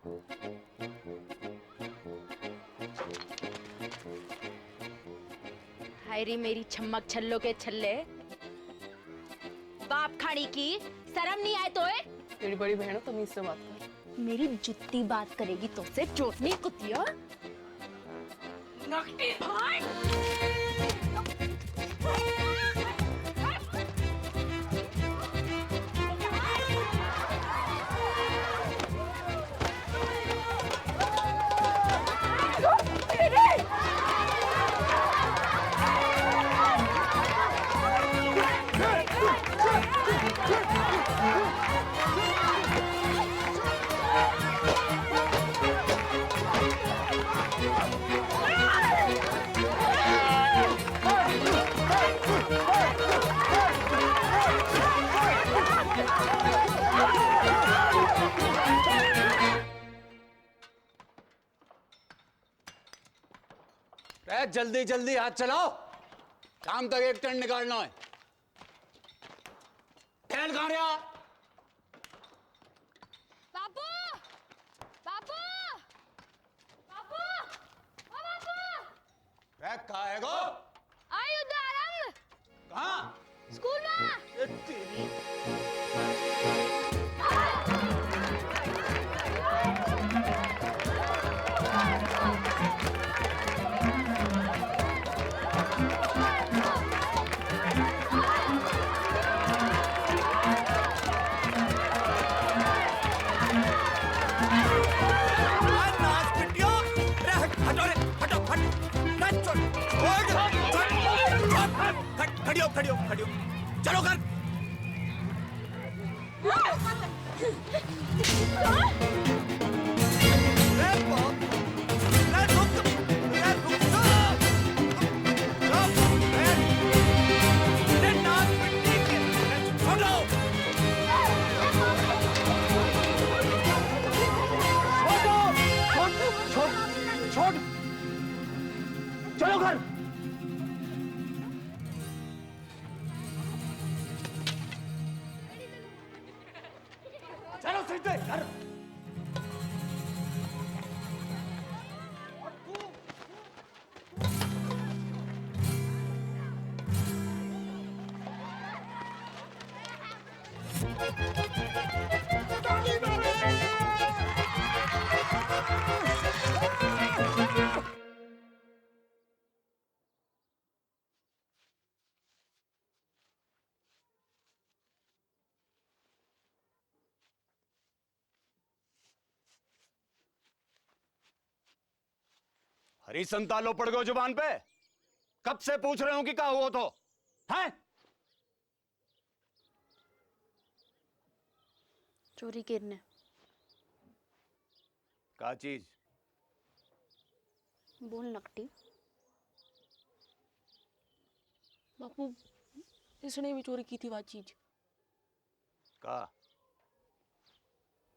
हाय रे मेरी छम्मक छल्लो के छल्ले, बाप खाड़ी की शर्म नहीं आए तो है? तेरी बड़ी बहन हो, तमीज से बात कर। मेरी जुत्ती बात करेगी तो से चोटनी कुतिया। नकटी भाई। जल्दी जल्दी हाथ चलाओ, काम तक एक टन निकालना है। ठहर कहाँ रहा? बाबू, बाबू, बाबू, ओ बाबू। कहाँ है गो? आई उदाहरण। कहाँ? स्कूल में। खड़ियो, चलो कर। चलो घर। चलो सीधे घर। हरी संतालो पड़ गए जुबान पे। कब से पूछ रहे हो कि क्या हुआ तो हैं? चोरी करने। क्या चीज? बोल नकटी। बापू, इसने भी चोरी की थी वो चीज। का?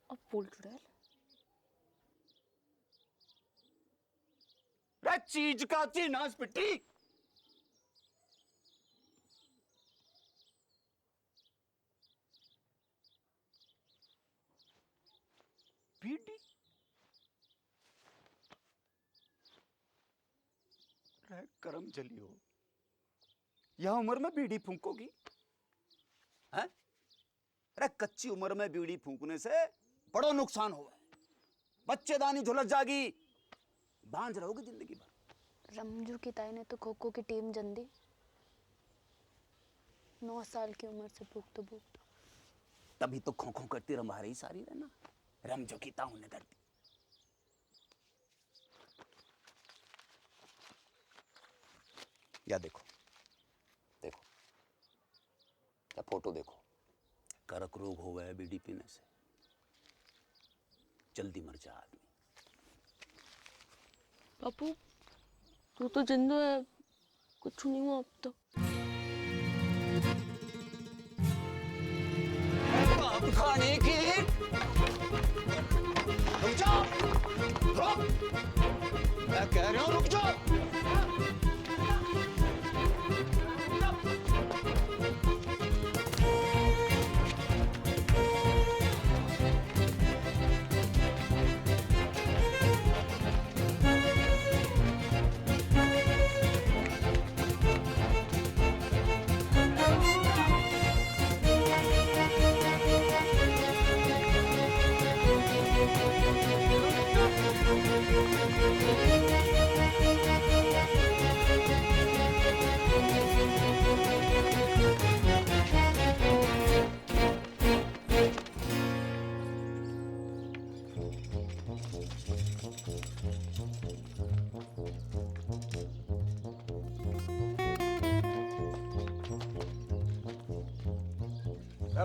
अब बोल चुड़ैल। रे चीज का थी नास पिट्टी। बीड़ी? रे करम चली हो, यह उम्र में बीड़ी फूंकोगी? हैं? अरे कच्ची उम्र में बीड़ी फूंकने से बड़ो नुकसान हुआ है। बच्चेदानी झुलस जागी, बांझ रहोगे जिंदगी भर। रमजू की ताई ने तो खो खो की टीम जन दी। 9 साल की उम्र से भूख। तभी तो खो खो करती रंभा रही सारी रहना। रमजो की ताऊ ने करती। या देखो, देखो या फोटो देखो, करक रोग हो गया बीड़ी पीने से, जल्दी मर जा आदमी। बापू, तू तो जिंदा है, कुछ नहीं हुआ अब तो। खाने की रुक जाओ, रुक, मैं कह रहा हूं रुक जाओ।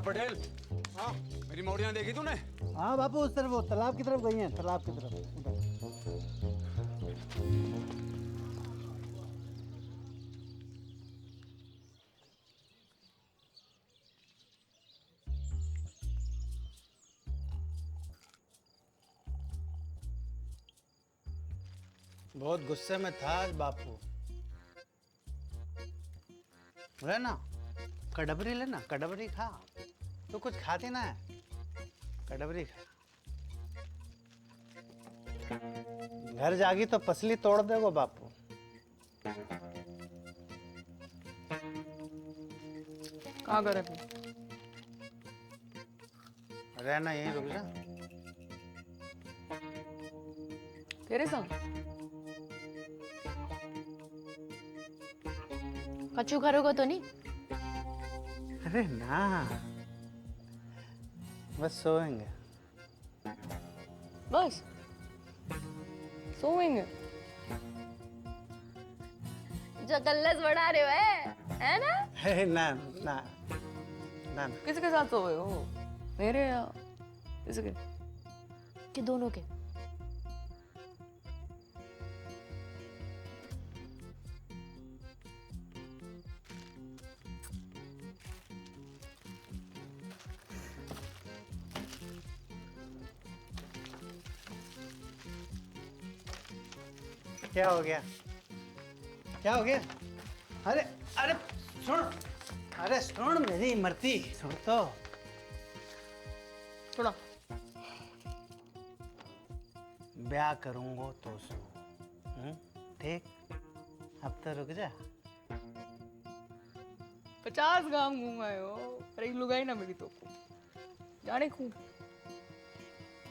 पटेल, हाँ मेरी मौड़ियाँ देखी तूने? हाँ बापू, उस तरफ, वो तालाब की तरफ गई हैं, तालाब की तरफ उधर। बहुत गुस्से में था आज बापू। बोले ना, कड़बरी लेना, कड़बरी खा। तो कुछ खाती ना है, कड़बरी खा। घर जागी तो पसली तोड़ देगो बापू। कहाँ करे फिर? रहना यहीं, रुक जा। तेरे संग? कच्चू करोगे तो नहीं? अरे ना, बस सोएंगे। बस सोएंगे? जो कल्लस बढ़ा रहे हो है ना? है ना ना ना ना। किसके साथ सोए हो? मेरे या किसके? कि दोनों के? क्या हो गया? क्या हो गया? अरे अरे सुन, अरे सुन मेरी मरती, सुन तो। थोड़ा ब्याह करूंगा तो सो, ठीक? अब तो रुक जा। 50 गांव घूमाए हो, पर एक लुगाई ना मिली तो जाने खूब।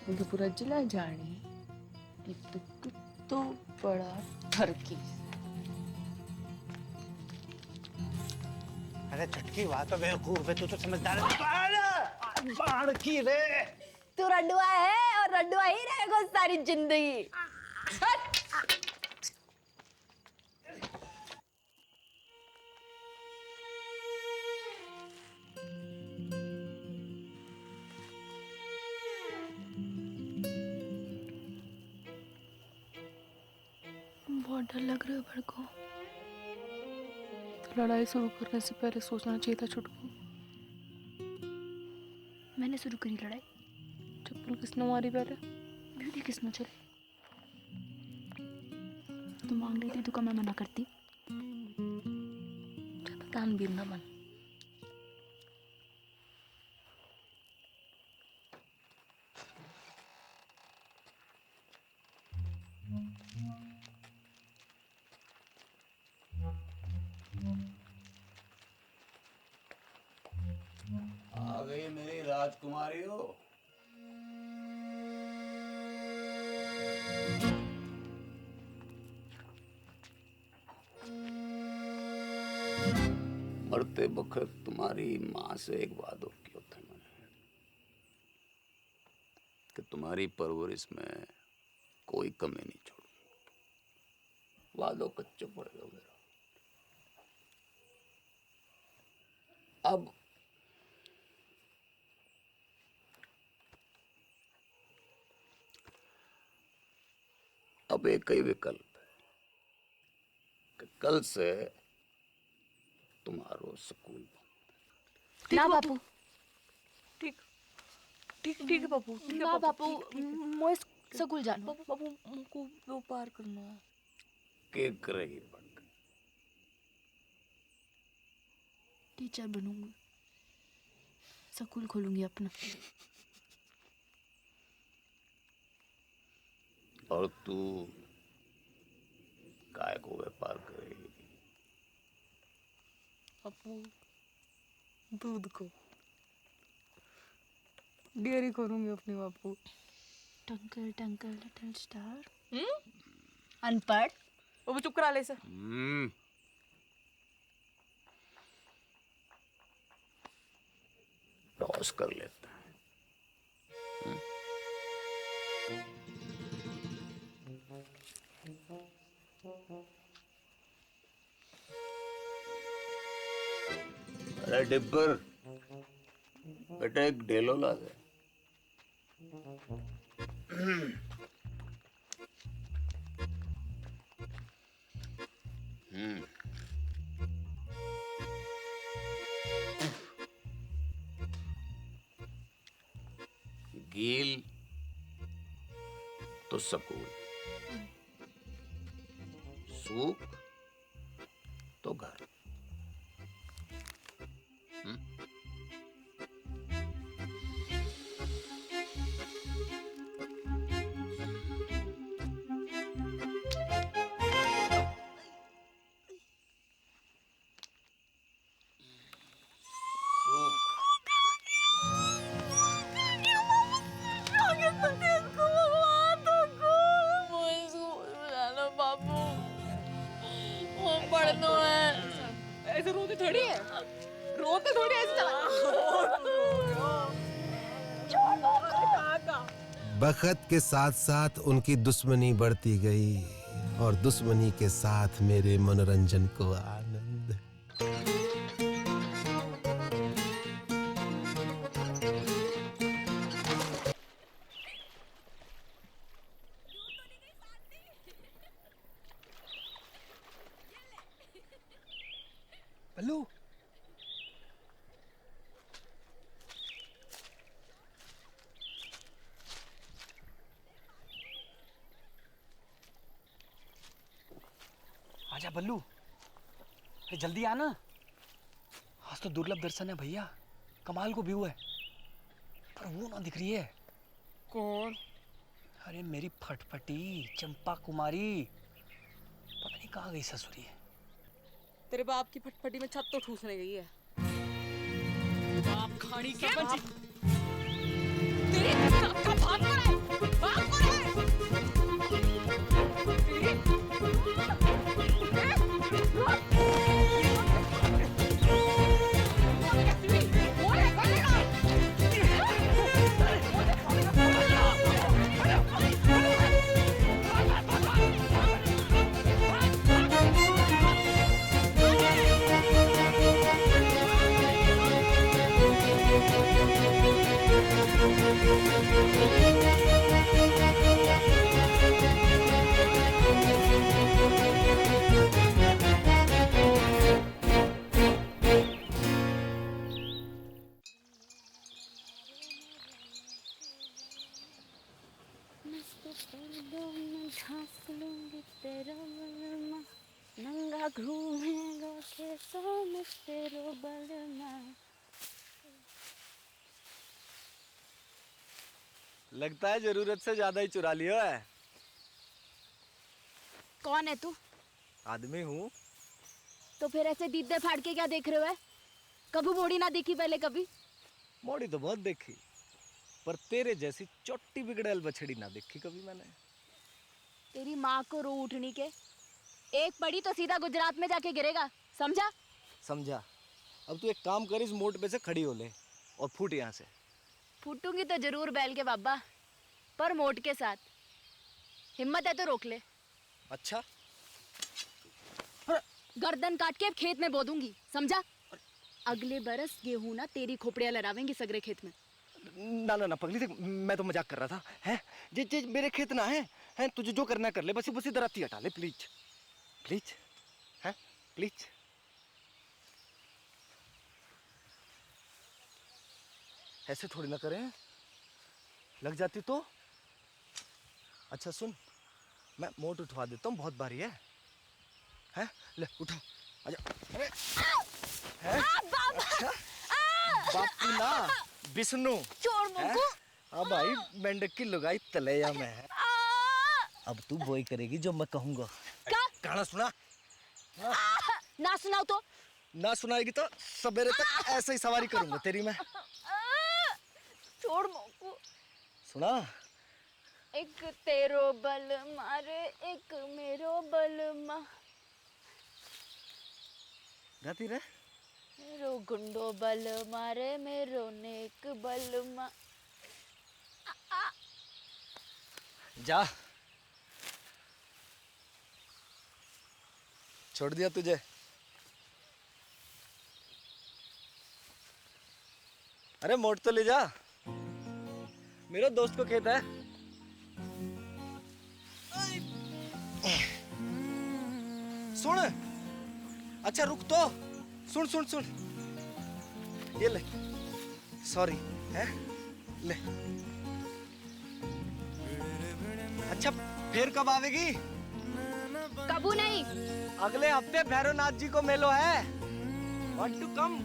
मुझे पूरा जिला जाने कि तू कितो बड़ा ठरकी। अरे चटकी बात तो बेवकूफ है, तू तो समझदार है। बाढ़ की रे। तू रड्डुआ है और रड्डुआ ही रहेगा सारी जिंदगी। बहुत डर लग रहा है भड़को। तो लड़ाई शुरू करने से पहले सोचना चाहिए था छुटकू। मैंने शुरू करी लड़ाई? चप्पल किसने मारी पहले? ब्यूटी किसने चली? तू मांग रही थी तो मैं मना करती? तान भी ना मन। आ गई मेरी राजकुमारी हो। मरते वक्त तुम्हारी माँ से एक वादा किया था मैंने कि तुम्हारी परवरिश में कोई कमी नहीं छोड़ूंगा। वादो कच्चो पड़ेगा मेरा। अब एक ही विकल्प है कि कल से तुम्हारो स्कूल बंद। ना बापू, ठीक ठीक ठीक है बापू, ठीक है ना बापू, मोए ठीक। स्कूल जानो। बापू बापू मुझको वो पार करना है। के करेगी पढ़कर? टीचर बनूंगी, स्कूल खोलूंगी अपना। और तू काय को व्यापार करेगी? बापू दूध को डेयरी करूंगी अपनी बापू। टंकल टंकल लिटिल स्टार। अनपढ़। बापू चुप करा ले इसे। टॉस कर लेते हैं। अरे डिब्बर, बेटा एक डेलो ला दे। गील तो सकून, सूख तो घर। ऐसे रोते थोड़ी है, रोते थोड़ी ऐसे चला। बखत के साथ साथ उनकी दुश्मनी बढ़ती गई और दुश्मनी के साथ मेरे मनोरंजन को आनंद। बल्लू, आजा बल्लू, अरे जल्दी आना। आज तो दुर्लभ दर्शन है भैया, कमाल को व्यू है, पर वो ना दिख रही है। कौन? अरे मेरी फटफटी चंपा कुमारी, पता नहीं कहाँ गई ससुरी है। तेरे बाप की फटफटी में छत तो ठूसने गई है। बाप खानी के बंची। तेरे बाप का बाप कौन है? बाप कौन है? नंगा घूमेगा खेतों में तेरो बलमा। लगता है जरूरत से ज्यादा ही चुरा लिया है। कौन है तू? आदमी हूँ। तो फिर ऐसे दीदे फाड़ के क्या देख रहे हो? कभी मोड़ी ना देखी पहले कभी? मोड़ी तो बहुत देखी, पर तेरे जैसी चोटी बिगड़ैल बछड़ी ना देखी कभी मैंने। तेरी माँ को रो उठनी के, एक पड़ी तो सीधा गुजरात में जाके गिरेगा, समझा? समझा। अब तू एक काम कर, इस मोड़ पे से खड़ी हो ले और फूट यहाँ से। फूटूंगी तो जरूर बैल के बाबा, पर मोट के साथ। हिम्मत है तो रोक ले। अच्छा, गर्दन काट के खेत में बो दूंगी, समझा? अगले बरस गेहूं ना तेरी खोपड़ियां लड़ावेंगी सगरे खेत में। ना ना ना पगली, देख मैं तो मजाक कर रहा था। हैं जे जे मेरे खेत ना हैं तुझे जो करना कर ले, बस बस इधर आती हटा ले प्लीज प्लीज, हैं प्लीज। ऐसे थोड़ी ना करें, लग जाती तो। अच्छा सुन, मैं मोट उठवा देता हूँ, बहुत भारी है। हैं ले उठा, आजा। अरे हैं? अच्छा बापू ना विष्णु छोड़ मुझको। अब भाई मेंढक की लुगाई तलैया में है। अब तू वही करेगी जो मैं कहूंगा। क्या? गाना सुना। ना सुनाओ तो? ना सुनाएगी तो सवेरे तक ऐसे ही सवारी करूंगा तेरी मैं। छोड़ मुझको। सुना। एक तेरो बल मारे एक मेरो बल मा। गाती रहे। मेरो गुंडो बल मारे मेरो नेक बल मा। जा। छोड़ दिया तुझे। अरे मोड़ तो ले जा, मेरे दोस्त को खेत है। सुन, अच्छा रुक तो, सुन सुन सुन, ये ले, सॉरी है, ले। अच्छा फिर कब आवेगी? कबू नहीं। अगले हफ्ते भैरवनाथ जी को मेलो है। Want to come?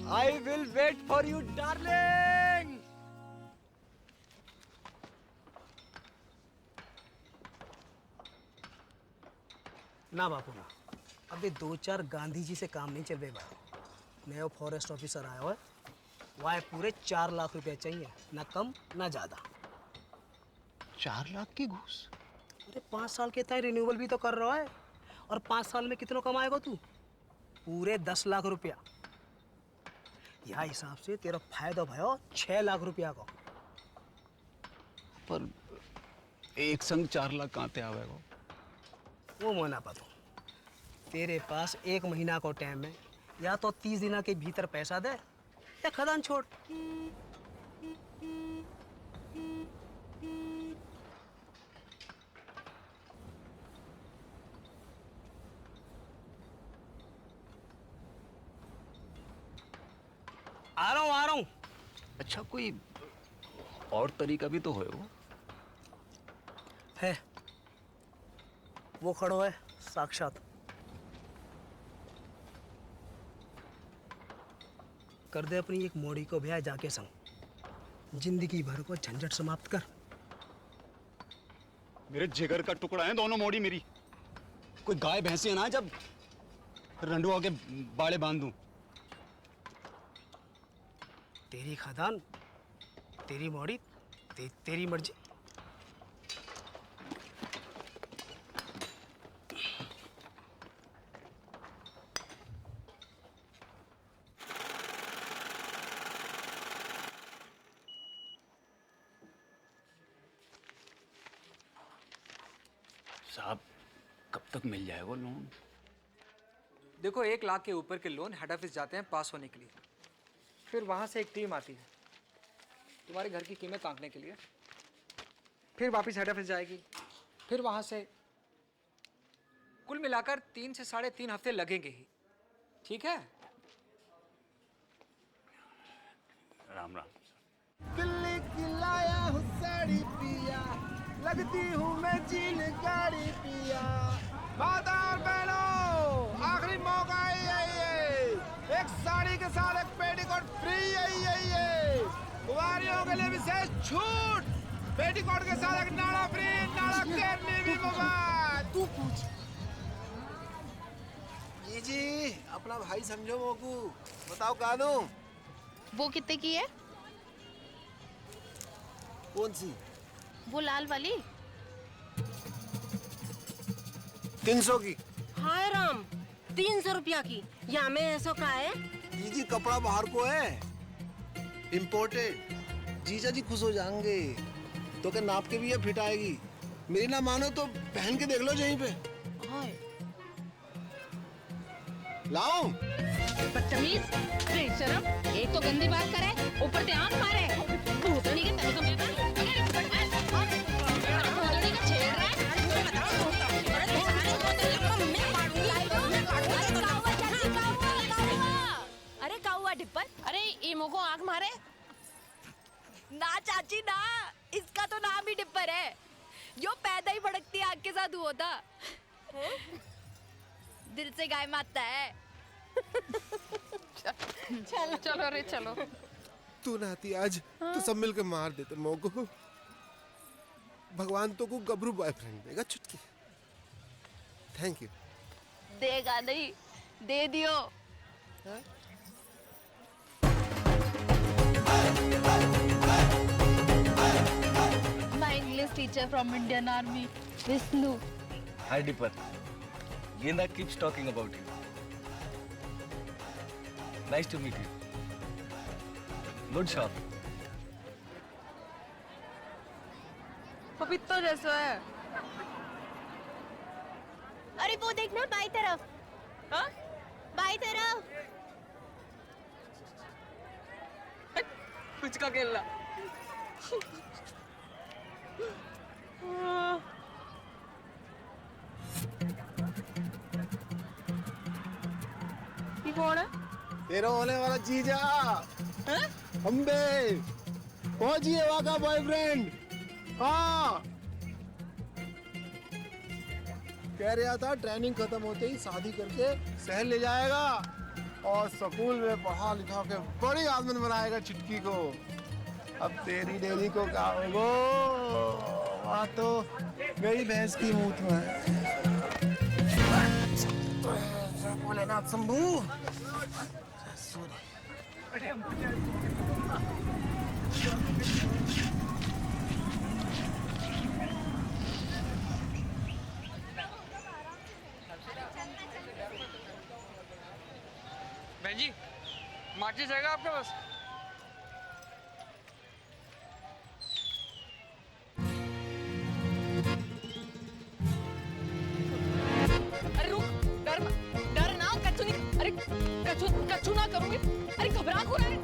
I will wait for you, darling. ना बापू ना, अबे 2-4 गांधी जी से काम नहीं चल रहे भाई। नया फॉरेस्ट ऑफिसर आया हुआ है, वहाँ पूरे 4 लाख रुपए चाहिए, ना कम ना ज्यादा। 4 लाख की घूस? अरे 5 साल के तय रिन्यूअल भी तो कर रहा है, और 5 साल में कितना कमाएगा तू? पूरे 10 लाख रुपया। यह हिसाब से तेरा फायदा भयो 6 लाख रुपया का। पर एक संग 4 लाख कहाँ ते आवेगा? वो मना पातो, तेरे पास 1 महीना को टाइम है, या तो 30 दिन के भीतर पैसा दे या खदान छोड़। आ रहा हूँ। अच्छा कोई और तरीका भी तो है वो? है, वो खड़ो है साक्षात। कर दे अपनी एक मोड़ी को ब्याह जाके संग, जिंदगी भर को झंझट समाप्त कर। मेरे जिगर का टुकड़ा है दोनों मोड़ी मेरी। कोई गाय भैंसी है ना जब रंडुआ के बाड़े बांध दूं। तेरी खदान, तेरी मोड़ी, तेरी मर्जी। साहब कब तक मिल जाए वो लोन? देखो 1 लाख के ऊपर के लोन हेड ऑफिस जाते हैं पास होने के लिए, फिर वहाँ से एक टीम आती है तुम्हारे घर की कीमत आंकने के लिए, फिर वापस हेड ऑफिस जाएगी, फिर वहाँ से कुल मिलाकर 3 से 3.5 हफ्ते लगेंगे ही। ठीक है? राम राम। दिल्ली की लाया हूँ साड़ी पिया, लगती हूँ मैं चीन गाड़ी पिया। माता और बहनों, आखिरी मौका है ये, एक साड़ी के साथ एक पेटीकोट फ्री है ये। कुंवारियों के लिए विशेष छूट, पेटीकोट के साथ एक नाड़ा फ्री, नाड़ा केरनी भी मुफ्त। तू पूछ। जी अपना भाई समझो मोकू, बताओ कहा दूं? वो कितने की है? कौन सी? वो लाल वाली। 300 की। हाय राम, 300 रुपया की। यहाँ में ऐसा का है? जी कपड़ा बाहर को है, इम्पोर्टेड। जीजा जी खुश हो जाएंगे, तो क्या नाप के भी ये फिट आएगी। मेरी ना मानो तो पहन के देख लो यहीं पे। हाय लाओ। बदतमीज, बेशरम, एक तो गंदी बात करे, ऊपर से आंख मारे। भूतनी के तन को मिलता है। भूतनी का छेड़ रहा है। अरे का हुआ डिब्बर? अरे इमो को आंख मारे। ना चाची ना, इसका तो नाम ही डिब्बर है। यो पैदा ही भड़कती आग के साथ हुआ था। दिल से गाय मारता है। चलो रे चलो। तू ना आती आज तो सब मिलकर मार देते मोको। भगवान तो को गबरू बॉयफ्रेंड देगा चुटकी। Thank you. देगा नहीं, दे दियो। My English teacher from Indian Army, Vishnu. Hi Dipper. Genda keeps talking about you. Nice to meet you. Good shot. पपीता जैसा है। अरे वो देखना बाई तरफ। हाँ? बाई तरफ। कुछ का खेलना। ये कौन है? तेरा होने वाला जीजा हैं? अम्बे पहुंचिए वहां का बॉयफ्रेंड। हाँ कह रहा था ट्रेनिंग खत्म होते ही शादी करके शहर ले जाएगा और स्कूल में पढ़ा लिखा के बड़ी आदमी बनाएगा चिटकी को। अब तेरी डेरी को क्या होगो, वहाँ तो मेरी भैंस की मूत में है। भोलेनाथ शंभू। बहन जी, माचिस है आपके पास? अरे रुक, डर ना, कच्चू नहीं, अरे कच्चू ना करूंगी। अरे घबरा क्यों रहा है?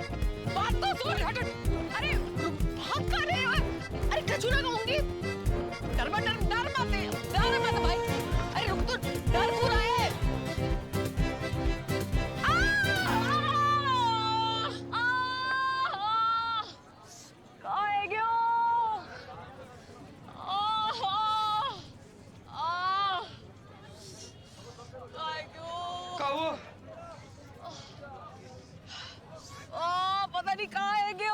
बात तो सुन, हट। अरे भाग कहाँ रहे हो? अरे कच्चू ना कहूंगी। डर मत भाई। अरे रुक तो, डर क्यों रहा है? पता नहीं कहाँ है क्यों।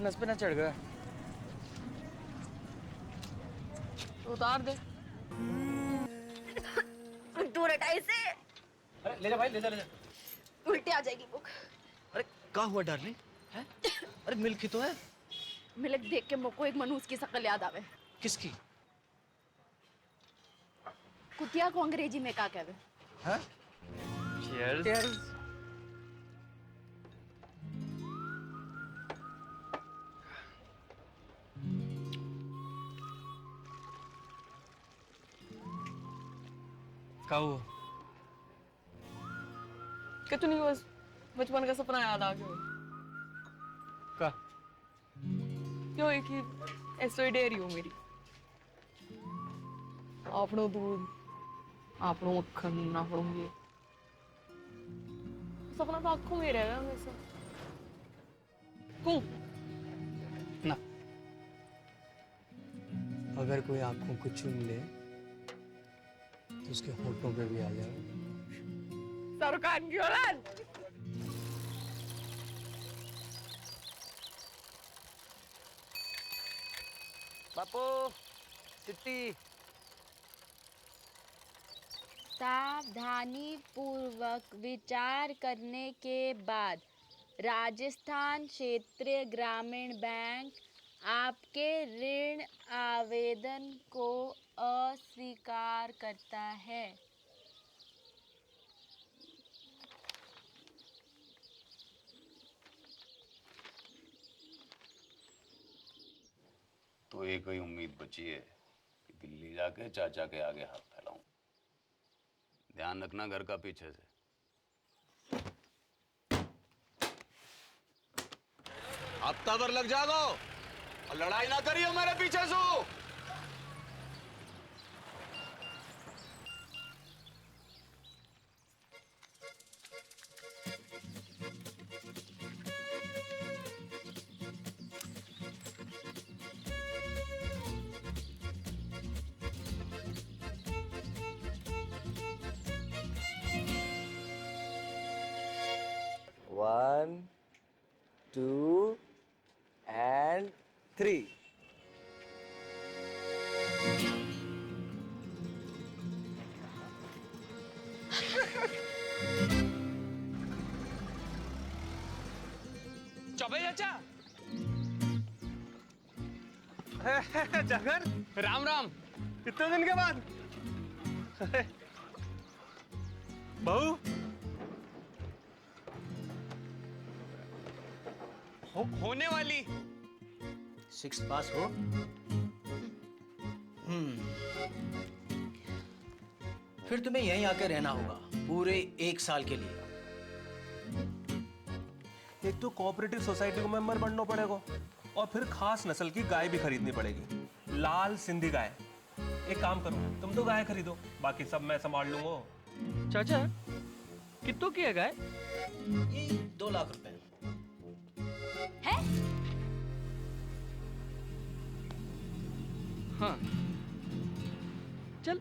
नस पे ना चढ़ गया। उतार दे। दूर हटा इसे। अरे ले जा भाई, ले जा। उल्टी आ जाएगी बुक। अरे क्या हुआ डार्लिंग? हैं? अरे मिल्क ही तो है। मिल्क देख के मुझको एक मनुष्य की शक्ल याद आवे। किसकी? कुतिया को अंग्रेजी में क्या कहवे? हाँ? Cheers. क्या हुआ? कुछ नहीं, बस बचपन का सपना याद आ गया। क्या? क्यों एक ही ऐसे डेयरी हो मेरी। आपनो दूध, आपनो मक्खन, आपनो ये सपना तो आंखों में रहेगा हमेशा। क्यों? ना, अगर कोई आंखों को चूम ले तो उसके होठों पे भी आ जाए। सरकार की औलाद। बापू चिट्ठी। सावधानी पूर्वक विचार करने के बाद राजस्थान क्षेत्रीय ग्रामीण बैंक आपके ऋण आवेदन को अस्वीकार करता है। तो एक ही उम्मीद बची है कि दिल्ली जाके चाचा के आगे हाथ फैलाऊं। ध्यान रखना घर का पीछे से। हफ्ता भर लग जाओ और लड़ाई ना करियो मेरे पीछे से। One, two, and three. Choubey चाचा। जागर, राम राम। इतने दिन के बाद। बहू। होने वाली। 6 पास हो। फिर तुम्हें यहीं आकर रहना होगा पूरे 1 साल के लिए। एक तो कोऑपरेटिव सोसाइटी को मेंबर बनना पड़ेगा और फिर खास नस्ल की गाय भी खरीदनी पड़ेगी, लाल सिंधी गाय। एक काम करो, तुम तो गाय खरीदो, बाकी सब मैं संभाल लूंगा। चाचा कितनों की है गाय? ये 2 लाख रुपए। है? हाँ चल।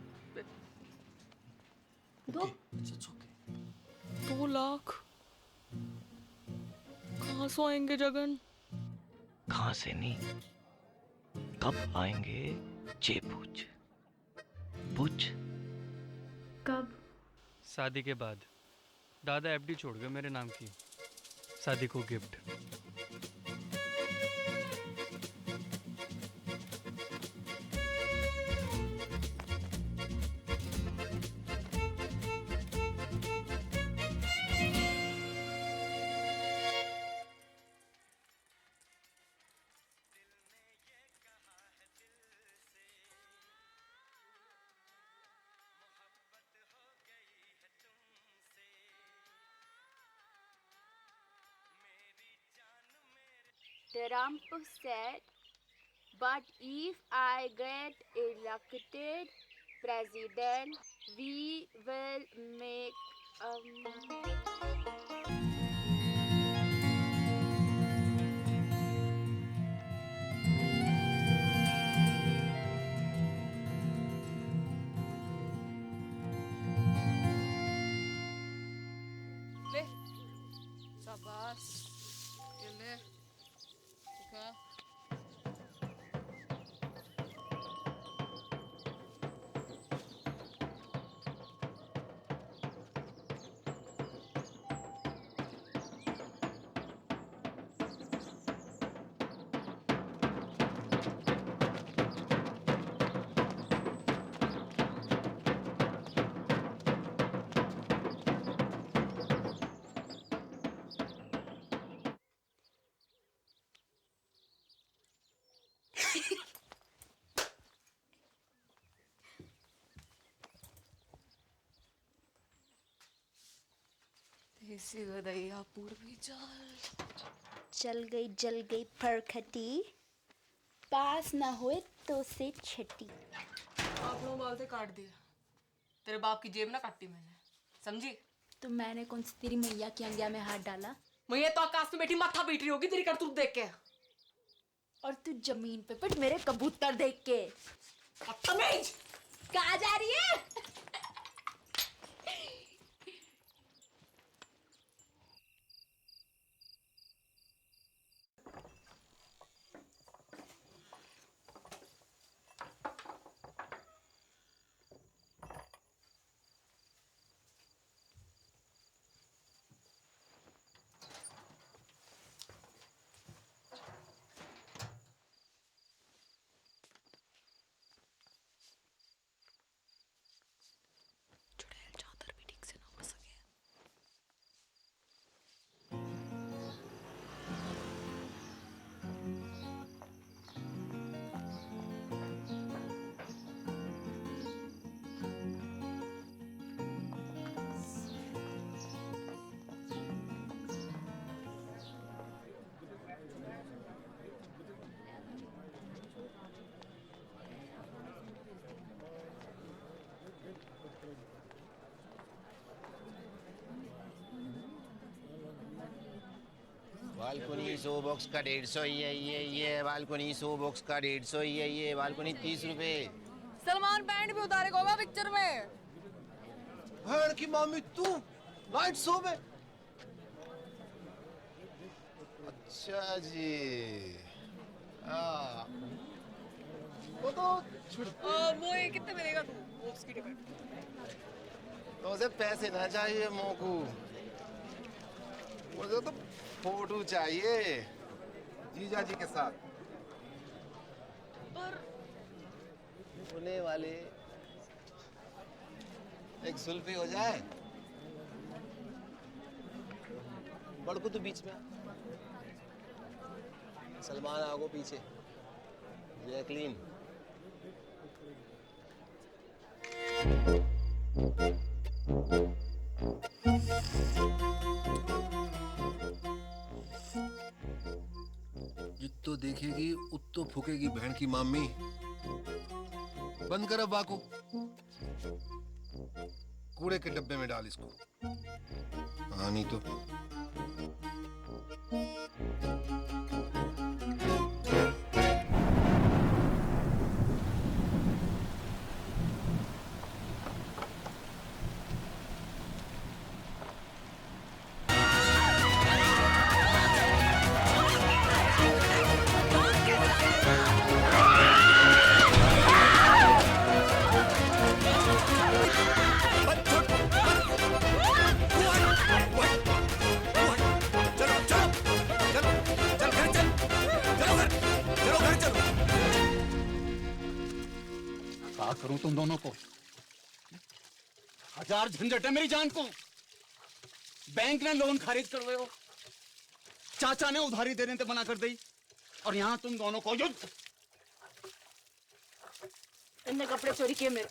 2 लाख कहाँ से आएंगे जगन? कहां से नहीं, कब आएंगे ये पूछ। पूछ। कब? शादी के बाद। दादा एफडी छोड़ गए मेरे नाम की, शादी को gift. The Rampu said, but if I get elected president, we will make ले शाबाश, ये ले ठीक है। देसी गदैया पूर्वी चल गई फरखटी, पास ना हुए तो से छठी। आप लोग बाल से काट दिया, तेरे बाप की जेब ना काटी मैंने, समझी? तो मैंने कौन सी तेरी मैया की अंगिया में हाथ डाला? मैया तो आकाश में बैठी माथा पीट रही होगी तेरी करतूत देख के। और तू जमीन पे पिट मेरे कबूतर देख के। बदतमीज! कहाँ जा रही है? बालकोनी 100 बॉक्स का 150 ये बालकोनी 100 बॉक्स का 150 ये बालकोनी 30 रुपए। सलमान बैंड भी उतारेगा होगा पिक्चर में। भैन की मामी तू नाइट शो में? अच्छा जी, हाँ वो तो वो ये कितने मिलेगा तू बॉक्स की टिकट? तो उसे पैसे ना चाहिए मोकू, मुझे तो फोटो चाहिए जीजा जी के साथ। पर होने वाले एक सुल्फी हो जाए। बड़कू तो बीच में। सलमान आगो पीछे, जैकलीन। जित्तो देखेगी उत्तो फूकेगी बहन की मामी। बंद कर अब बाको, कूड़े के डब्बे में डाल इसको। हाँ नहीं तो क्या करूं तुम दोनों को? हजार झंझट है मेरी जान को। बैंक ने लोन खारिज करवाए हो, चाचा ने उधारी देने से मना कर दी, और यहां तुम दोनों को युद्ध। इनने कपड़े चोरी किए मेरे।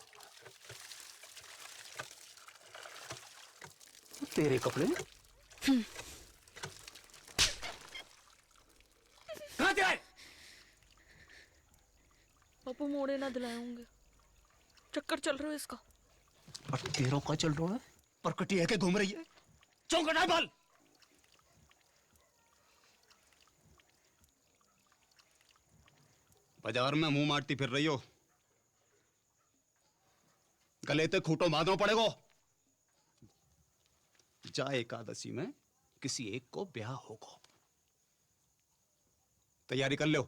तेरे कपड़े कहां से आए? बापू मोड़े ना दिलाए होंगे, चक्कर चल रहा है इसका। और तेरों का चल रहा है, परकटी है के घूम रही है। चौंकट है बाल। बाजार में मुंह मारती फिर रही हो, गले ते खूंटो बांधो पड़ेगो। जा एकादशी में किसी एक को ब्याह होगा, तैयारी कर लो।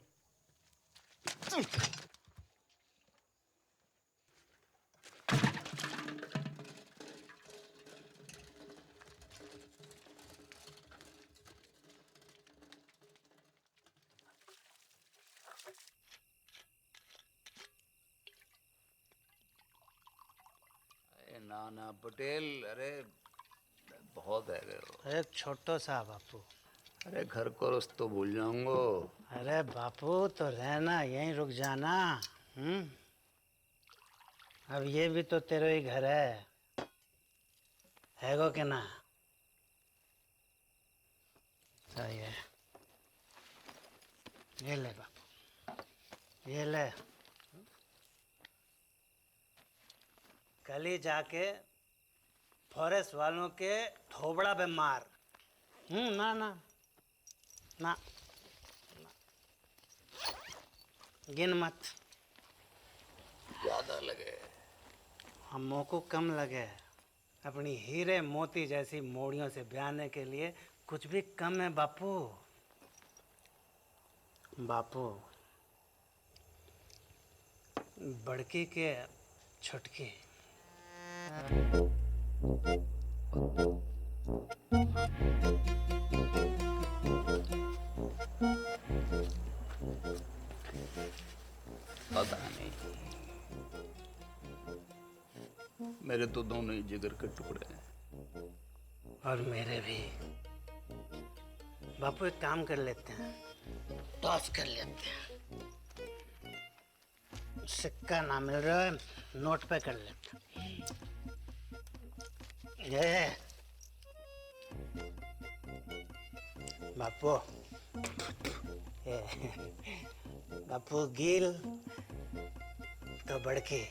नाना पटेल, अरे बहुत है गए हो। एक छोटो सा बापू। अरे घर को रस्तो भूल जाऊंगो। अरे बापू तो रहना, यहीं रुक जाना। अब ये भी तो तेरा ही घर है गो के ना? सही है, ये ले बापू, ये ले। कल ही जाके फॉरेस्ट वालों के थोबड़ा पे मार। ना ना ना, गिन मत, ज्यादा लगे। हमों को कम लगे। अपनी हीरे मोती जैसी मोड़ियों से ब्याहने के लिए कुछ भी कम है बापू। बापू, बड़की के छुटकी। पता नहीं, मेरे तो दोनों ही जिगर के टुकड़े हैं। और मेरे भी। बापू एक काम कर लेते हैं, टॉस कर लेते हैं। सिक्का ना मिल रहा है, नोट पे कर लेते हैं। ये बापू, ये बापू गील तो बड़की,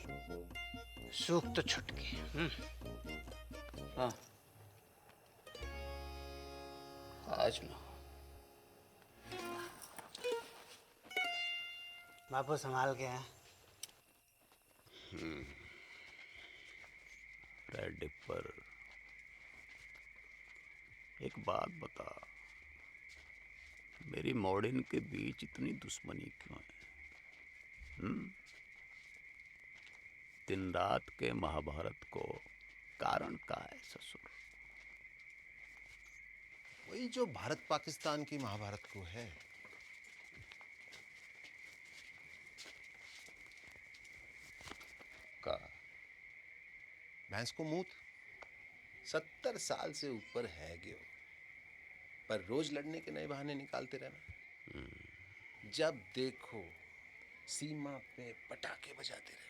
सूख तो छुटकी। हाँ, आज ना। बापू संभाल के हैं। रेड डिपर, एक बात बता, मेरी मॉडर्न के बीच इतनी दुश्मनी क्यों है? दिन रात के महाभारत को कारण का है ससुर? वही जो भारत पाकिस्तान की महाभारत को है। का भैंस को मूत 70 साल से ऊपर है गयो, पर रोज लड़ने के नए बहाने निकालते रहना। जब देखो सीमा पे पटाखे बजाते रहे।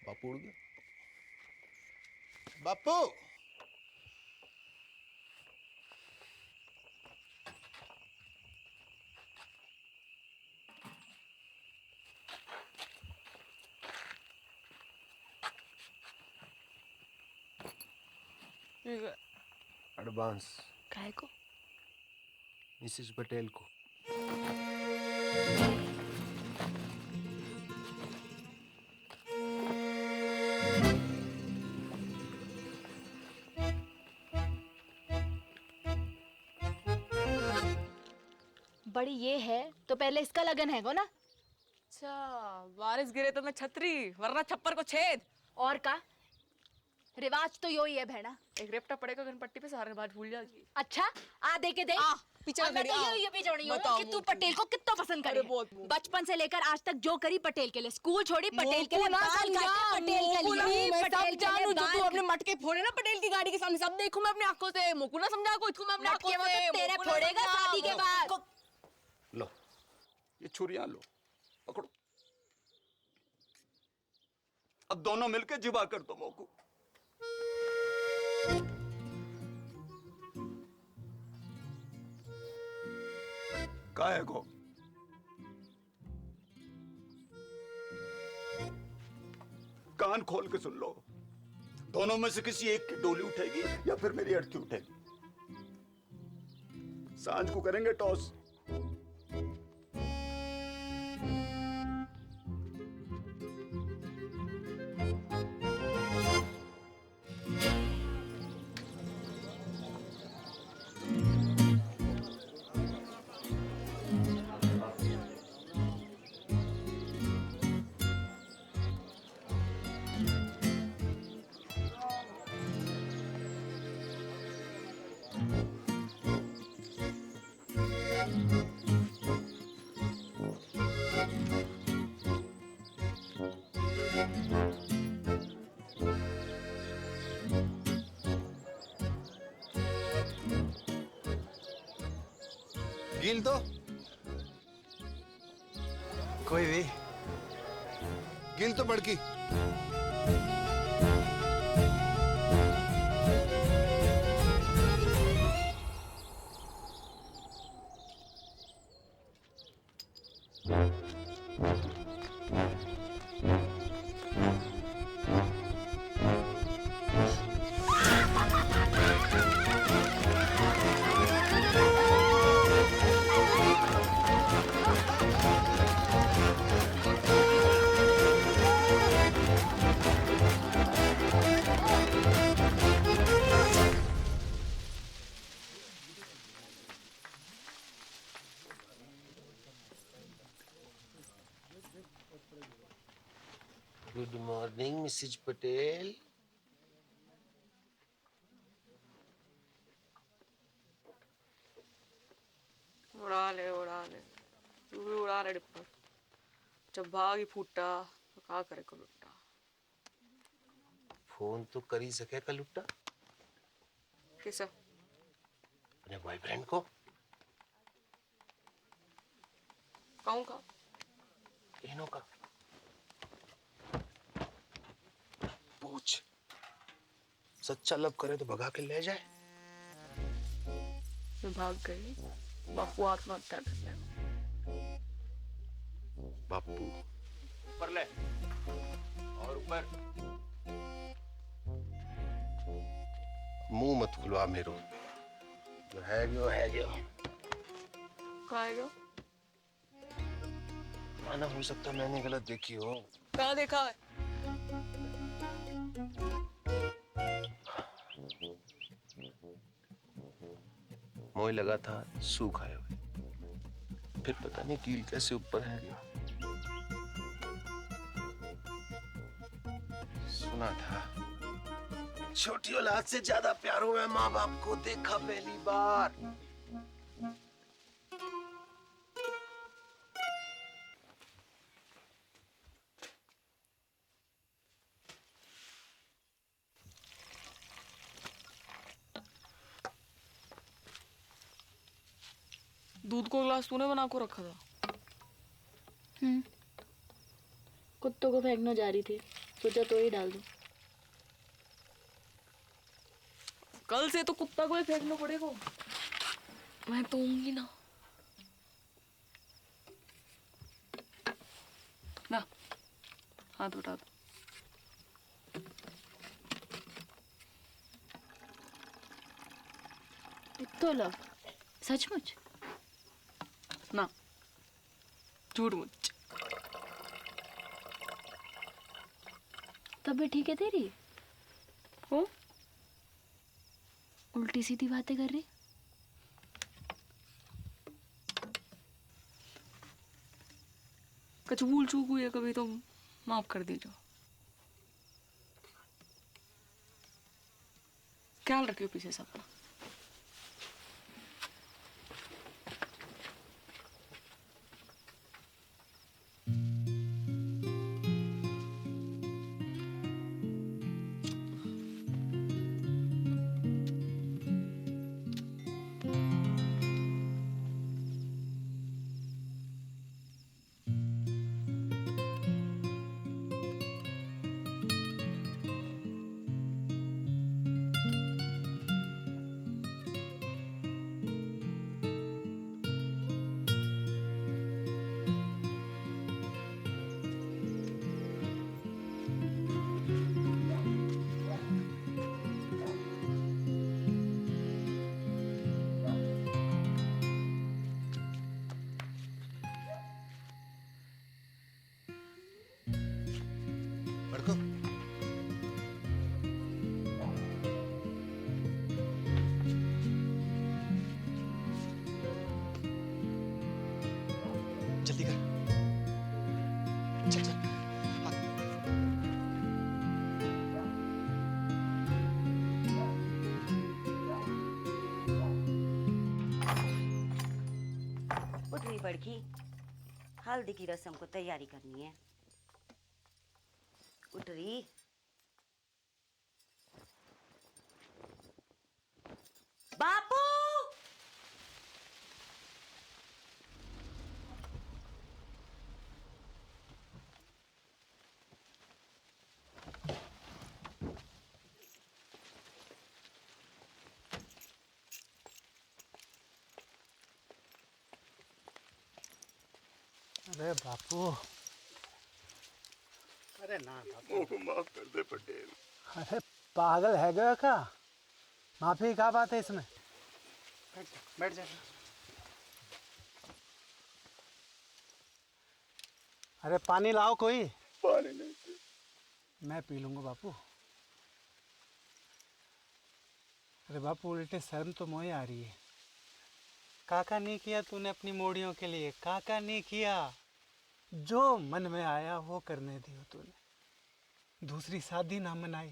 बापू उड़ गया। बापू एडवांस काय को? मिसेस पटेल को। बड़ी ये है तो पहले इसका लगन है को ना। अच्छा, बारिश गिरे तो मैं छतरी वरना छप्पर को छेद। और का रिवाज तो यो ही है बहना। एक रेपटा पड़ेगा गणपट्टी पे, सारे बात भूल जाएगी। अच्छा आ दे के दे। पीछे और मैं तो ये भी जोड़ी हूँ कि तू पटेल को कितना पसंद करे। बचपन से लेकर आज तक जो करी पटेल के लिए, स्कूल छोड़ी पटेल के लिए, बाल काटे पटेल के लिए, पटेल के लिए तू अपने मटके फोड़े ना पटेल की गाड़ी के सामने, सब देखूं मैं अपनी आंखों से। मोकू ना समझा को, इसको मैं अपनी आंखों से। तेरे फोड़ेगा शादी के बाद। लो ये छुरियां लो, पकड़ो। अब दोनों मिलके जिबा कर दो मोकू। काहे को? कान खोल के सुन लो, दोनों में से किसी एक की डोली उठेगी या फिर मेरी अर्थी उठेगी। सांझ को करेंगे टॉस। गिल तो कोई भी गिल तो बड़की। Good morning Mrs Patel. उड़ा ले तू भी उड़ा ले डिप्पर। जब भाग ही फूटा तो क्या करे को लुट्टा। फोन तो कर ही सके का लुट्टा किसा? अपने बॉयफ्रेंड को। कहूँ का? इन्हों का पूछ। सच्चा लव करे तो भगा के ले जाए। मैं भाग गई, बापू आत्महत्या कर ले। बापू ऊपर ले और ऊपर। मुंह मत खुलवा मेरो। जो है जो है जो। कहाँ है? माना हो सकता मैंने गलत देखी हो। कहाँ देखा है? मोह लगा था सूख आए हुए, फिर पता नहीं कील कैसे ऊपर है गया। सुना था छोटी औलाद से ज्यादा प्यार हुआ माँ बाप को देखा पहली बार। दूध को गिलास तूने बना को रखा था। कुत्तों को फेंकने जा रही थी, सोचा तो ही डाल दूं। कल से तो कुत्ता को ही फेंकना पड़ेगा। मैं तो होंगी ना। ना हाथ उठा दो। तो लो, सचमुच ना, झूठ मुझ। तब भी ठीक है तेरी? हो उल्टी सीधी बातें कर रही। कुछ भूल चूक हुई है कभी तो माफ कर दीजिए। ख्याल रखियो पीछे से अपना। बड़को जल्दी कर। चल चल। उठ रही बड़की, हल्दी की रस्म को तैयारी करनी है। उठ रही। बापू अरे बापू, अरे ना बापू, माफ कर दे पटेल। अरे पागल है गया क्या? माफी क्या बात है इसमें? बैठ जा। अरे पानी लाओ कोई। पानी नहीं। मैं पी लूंगा बापू। अरे बापू उल्टे शर्म तो मोहे आ रही है। काका नहीं किया तूने अपनी मोड़ियों के लिए, काका नहीं किया। जो मन में आया वो करने दियो तूने। दूसरी शादी ना मनाई।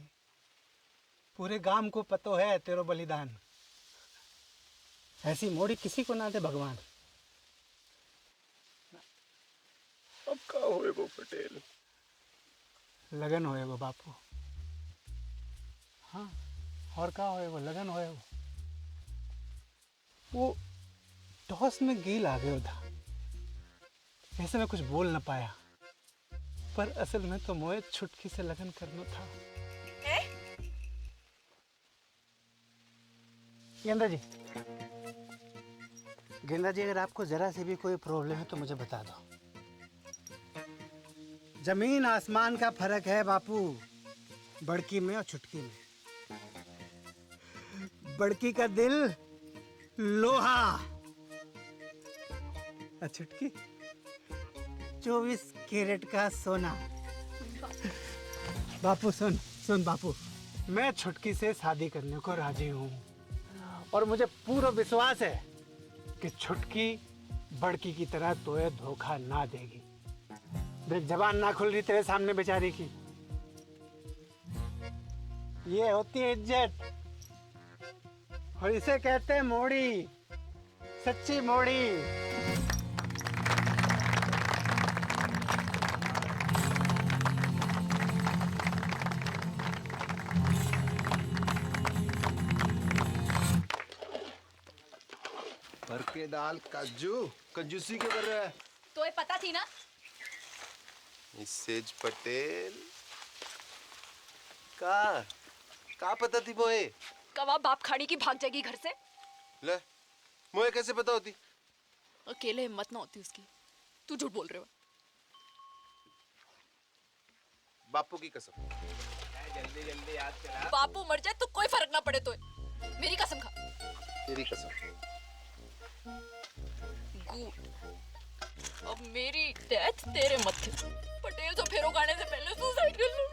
पूरे गांव को पतो है तेरो बलिदान। ऐसी मोड़ी किसी को ना दे भगवान। अब क्या होए वो पटेल? लगन होए वो बापू। हाँ, और क्या होए वो? लगन होए वो टॉस में गेल आ गया था। ऐसे में कुछ बोल ना पाया, पर असल में तो मोए छुटकी से लगन करना था। गेंदा जी, गेंदा जी, अगर आपको जरा से भी कोई प्रॉब्लम है तो मुझे बता दो। जमीन आसमान का फर्क है बापू, बड़की में और छुटकी में। बड़की का दिल लोहा और छुटकी 24 कैरेट का सोना। बापू सुन सुन बापू, मैं छुटकी से शादी करने को राजी हूँ और मुझे पूरा विश्वास है कि छुटकी बड़की की तरह तोए धोखा ना देगी। देख जबान ना खुल रही तेरे सामने बेचारी की। ये होती है इज्जत और इसे कहते हैं मोड़ी, सच्ची मोड़ी। पर के दाल काजू कंजूसी क्यों कर रहा है? तो ये पता थी ना? मिसेज पटेल का पता थी मोए? कवा बाप खाड़ी की भाग जाएगी घर से। ले मोए कैसे पता होती? अकेले हिम्मत ना होती उसकी। तू झूठ बोल रहे हो। बापू की कसम। जल्दी जल्दी याद करा। बापू मर जाए तो कोई फर्क ना पड़े तो मेरी कसम खा। तेरी कसम। गुड। अब मेरी डेथ तेरे मत्थे। पटेल तो फेरो खाने से पहले सुसाइड कर लो।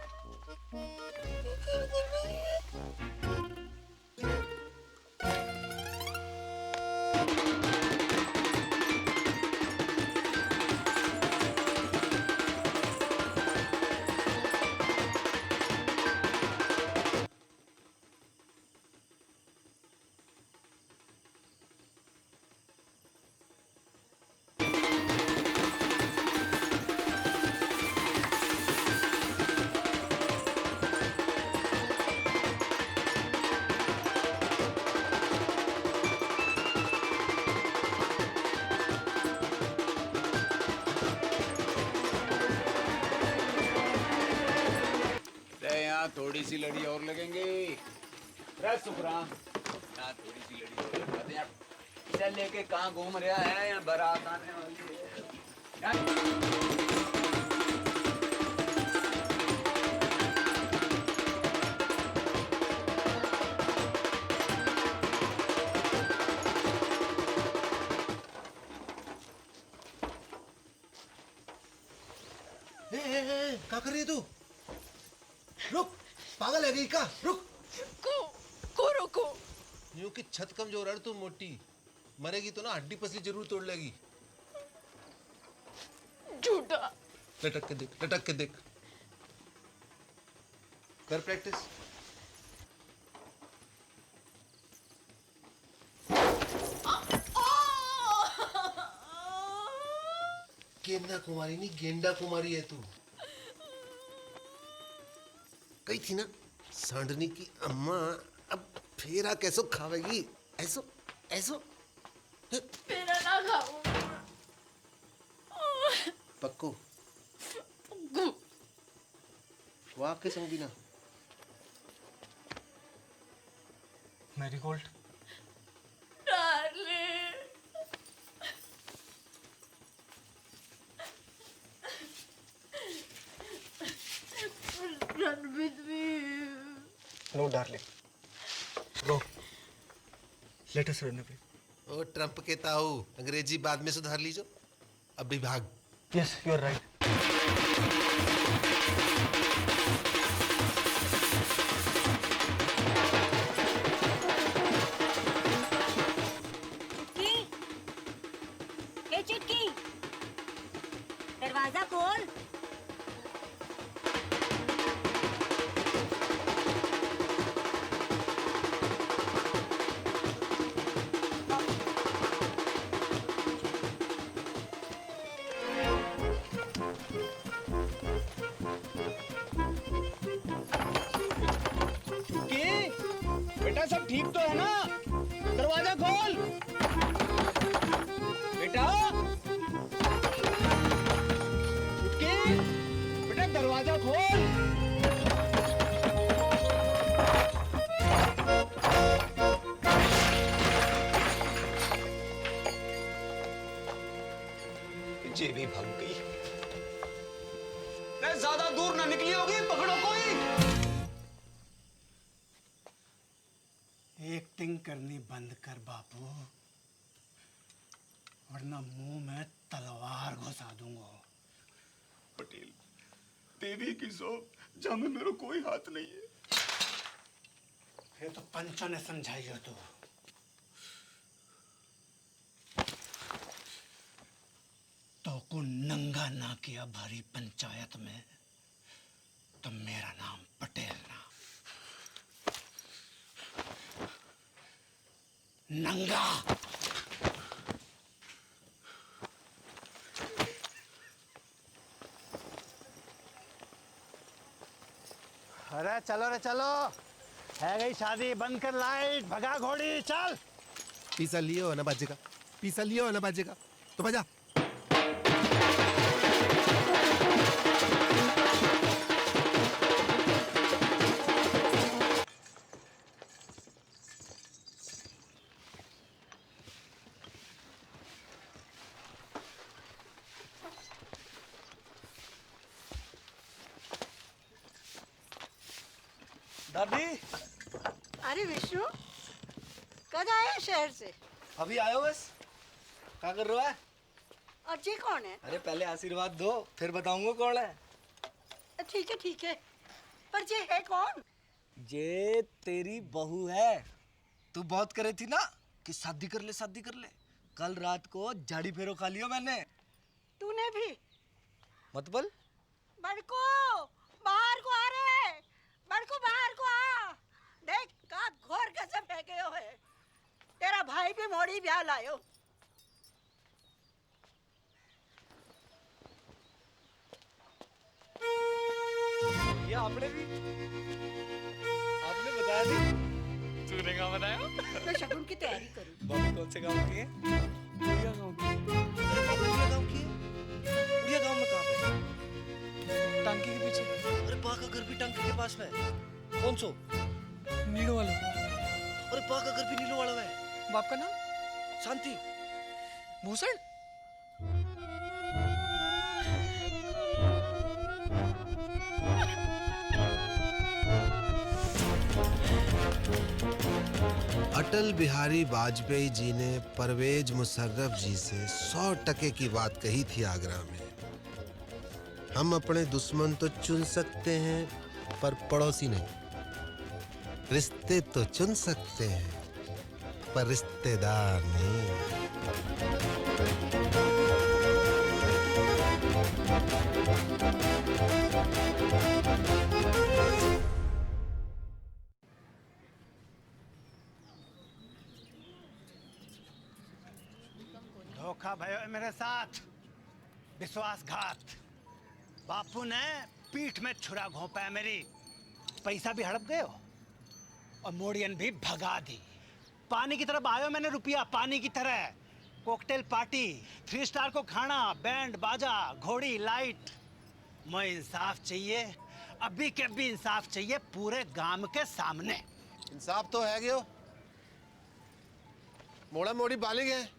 थोड़ी सी लड़ी और लगेंगे। सुखराम यहाँ थोड़ी सी लड़ी और लगा दे। चल लेके कहाँ घूम रहा है? यहाँ बारात आने वाली है। क्या कर रही है तू? रुक, पागल है गई का? रुक। को रोको। यूं कि छत कमजोर है तू मोटी, मरेगी तो ना हड्डी पसली जरूर तोड़ लेगी। झूठा। लटक के देख, लटक के देख। कर प्रैक्टिस। गेंडा कुमारी नहीं, गेंडा कुमारी है तू। कही थी ना सांडनी की अम्मा, अब फेरा कैसो खावेगी? ऐसो ऐसो फेरा ना खाऊं। पक्को वाह के संगी ना। Marigold Run with me. No darling, रो, लेट अस रन अवे। ओ ट्रंप के ताऊ, अंग्रेजी बाद में सुधार लीजो, अभी भाग। Yes, you are right. Chutki, ए चुटकी, दरवाजा खोल। बेटा सब ठीक तो है ना? दरवाजा खोल बेटा। बेटा दरवाजा खोल। जे भी भाग गई। ज्यादा दूर ना निकली होगी, पकड़ो कोई। एक्टिंग करनी बंद कर बापू, वरना मुंह में तलवार घुसा दूंगा। पटेल, देवी की सौंप जहाँ में मेरा कोई हाथ नहीं है। ये तो पंचा ने समझाई हो तो को नंगा ना किया भारी पंचायत में तो मेरा नाम पटेल ना। नंगा। अरे चलो रे चलो, है गई शादी, बंद कर लाइट, भगा घोड़ी, चल। पिज़्ज़ा लिए हो ना बाजी का? पीसा लिया हो ना बाजे का, तो बजा। दादी, अरे विष्णु, कब आए शहर से? अभी आयो बस। क्या कर रहा है? और ये कौन है? अरे पहले आशीर्वाद दो, फिर बताऊंगा कौन है। ठीक है, पर ये है कौन? ये तेरी बहू है। तू बहुत करे थी ना कि शादी कर ले, शादी कर ले। कल रात को झाड़ी फेरो खा लियो मैंने। तूने भी? मत बोल। बड़को, बाहर को आ रे। बड़को बाहर को आ। देख का घोर कैसे फेंके हो है। तेरा भाई भी मोड़ी ब्याह लायो। ये आपने भी? आपने बताया नहीं? तूने क्या बताया? मैं शगुन की तैयारी करूँ। बाबू कौन से गांव की है? उड़िया गांव की। उड़िया गांव की है? उड़िया गांव में कहाँ पे? टांकी के पीछे। अरे बा का घर भी टांकी के पास में है। कौन सो? नीलो वाला। अरे बा का घर भी नीलो वाला है। बाप का नाम? शांति। भूषण? अटल बिहारी वाजपेयी जी ने परवेज मुशर्रफ जी से 100% की बात कही थी आगरा में। हम अपने दुश्मन तो चुन सकते हैं पर पड़ोसी नहीं। रिश्ते तो चुन सकते हैं पर रिश्तेदार नहीं। धोखा भयो है मेरे साथ, विश्वासघात। बापू ने पीठ में छुरा घोंपा है मेरी। पैसा भी हड़प गए हो और मोड़ियन भी भगा दी। पानी की तरफ आयो मैंने रुपया, पानी की तरह। कॉकटेल पार्टी, 3 स्टार को खाना, बैंड बाजा, घोड़ी लाइट। मैं इंसाफ चाहिए, अभी के भी इंसाफ चाहिए पूरे गांव के सामने। इंसाफ तो है गयो। मोड़ा मोड़ी बालिग है।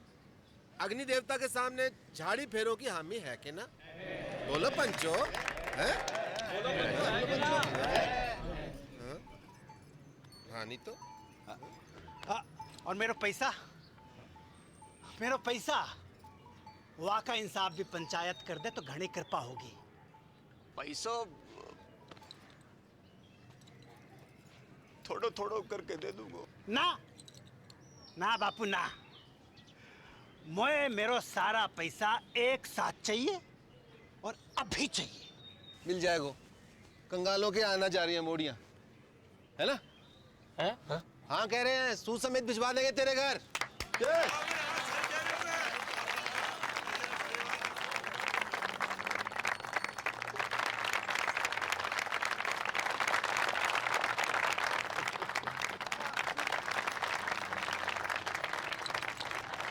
अग्नि देवता के सामने झाड़ी फेरो की हामी है कि ना? बोलो पंचो, हैं? हाँ नहीं तो? और मेरा पैसा, वहाँ का इंसाफ भी पंचायत कर दे तो घनी कृपा होगी। पैसो थोड़ो थोड़ो करके दे दूंगा। ना बापू ना। मोए मेरो सारा पैसा एक साथ चाहिए और अभी चाहिए। मिल जाएगा। कंगालों के आना जा रही है मोड़ियां, है ना? हैं? हाँ कह रहे हैं, सूद समेत भिजवा देंगे तेरे घर।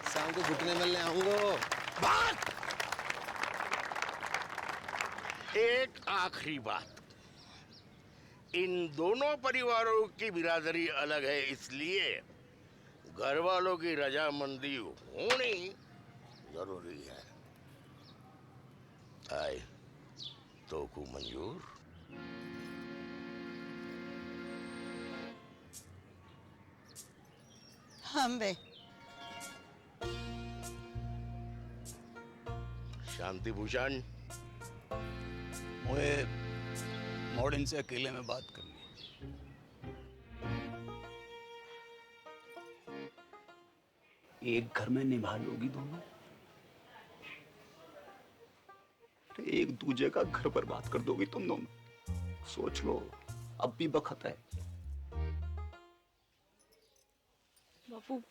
शाम को घुटने मिलने आऊंगा। एक आखिरी बात, इन दोनों परिवारों की बिरादरी अलग है, इसलिए घर वालों की रजामंदी होनी जरूरी है। आए तो को मंजूर? हम बे शांति भूषण, मुझे मॉडर्न से अकेले में बात करनी है। एक घर में निभा लोगी दोनों, तो एक दूजे का घर बर्बाद कर दोगी तुम दोनों। सोच लो, अब भी वक्त है। बापू,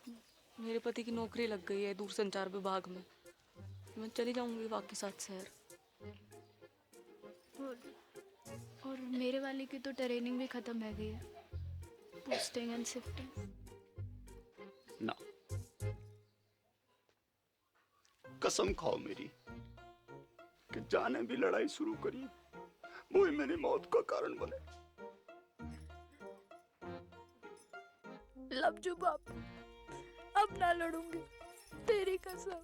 मेरे पति की नौकरी लग गई है दूरसंचार विभाग में। मैं चली जाऊंगी वापस साथ शहर। और मेरे वाले की तो ट्रेनिंग भी खत्म है गई है, पोस्टिंग एंड शिफ्टिंग। ना, कसम खाओ मेरी कि जाने भी लड़ाई शुरू करी वो ही मेरी मौत का कारण बने। लवजू बापू, अब ना लड़ूंगी, तेरी कसम।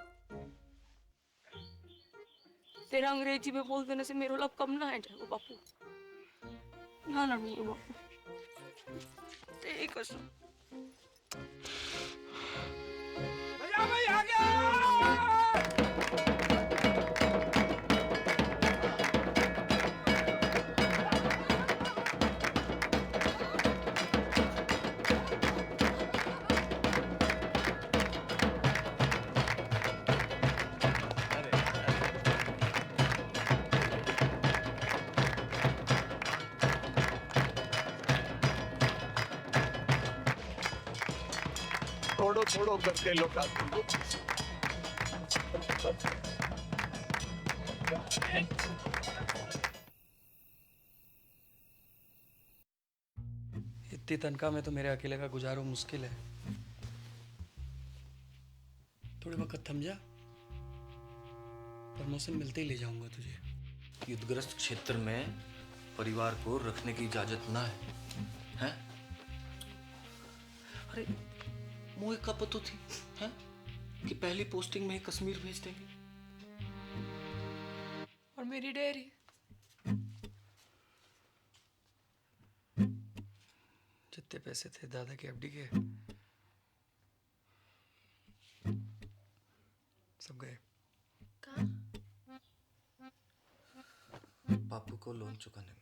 तेरा अंग्रेजी में बोल देने से मेरा लब कम ना है जाएगा बापू। ना लड़ूंगी बापू, तेरी कसम। भैया भाई आ गया। थोड़ो थोड़ो करके लौटा दो। इतनी तनख्वाह में तो मेरे अकेले का गुजारो मुश्किल है। थोड़े वक्त थम जा, प्रमोशन मिलते ही ले जाऊंगा तुझे। युद्धग्रस्त क्षेत्र में परिवार को रखने की इजाजत ना है, हैं? अरे मोए का पतो थी, हैं? कि पहली पोस्टिंग में ही कश्मीर भेज देंगे। और मेरी डेयरी, जितने पैसे थे दादा के एफडी के सब गए। बापू को लोन चुकाने में।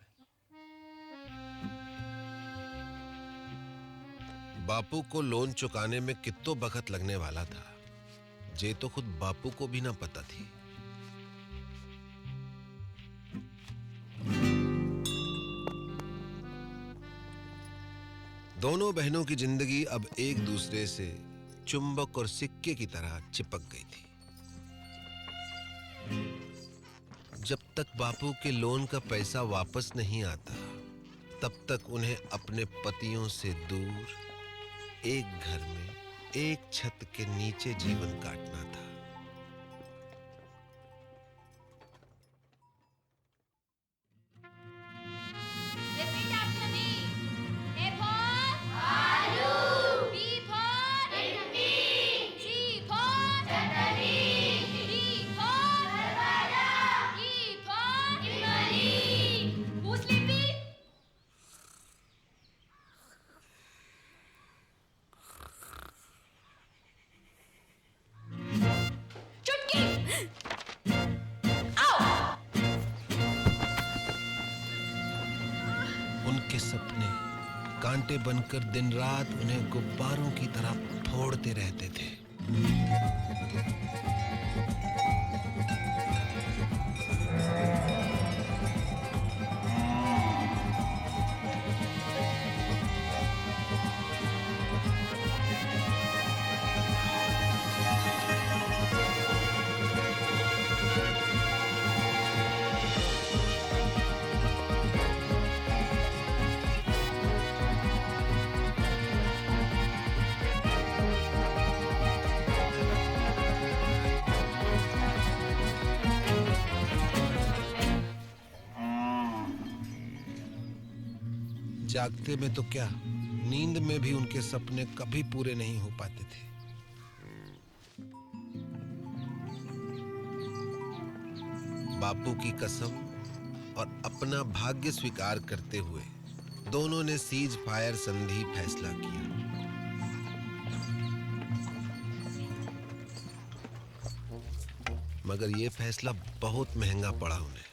बापू को लोन चुकाने में कितो वक्त लगने वाला था, जे तो खुद बापू को भी ना पता थी। दोनों बहनों की जिंदगी अब एक दूसरे से चुंबक और सिक्के की तरह चिपक गई थी। जब तक बापू के लोन का पैसा वापस नहीं आता, तब तक उन्हें अपने पतियों से दूर एक घर में एक छत के नीचे जीवन काटना था। उनके सपने कांटे बनकर दिन रात उन्हें गुब्बारों की तरह फोड़ते रहते थे। जागते में तो क्या, नींद में भी उनके सपने कभी पूरे नहीं हो पाते थे। बापू की कसम और अपना भाग्य स्वीकार करते हुए दोनों ने सीज फायर संधि फैसला किया। मगर यह फैसला बहुत महंगा पड़ा उन्हें।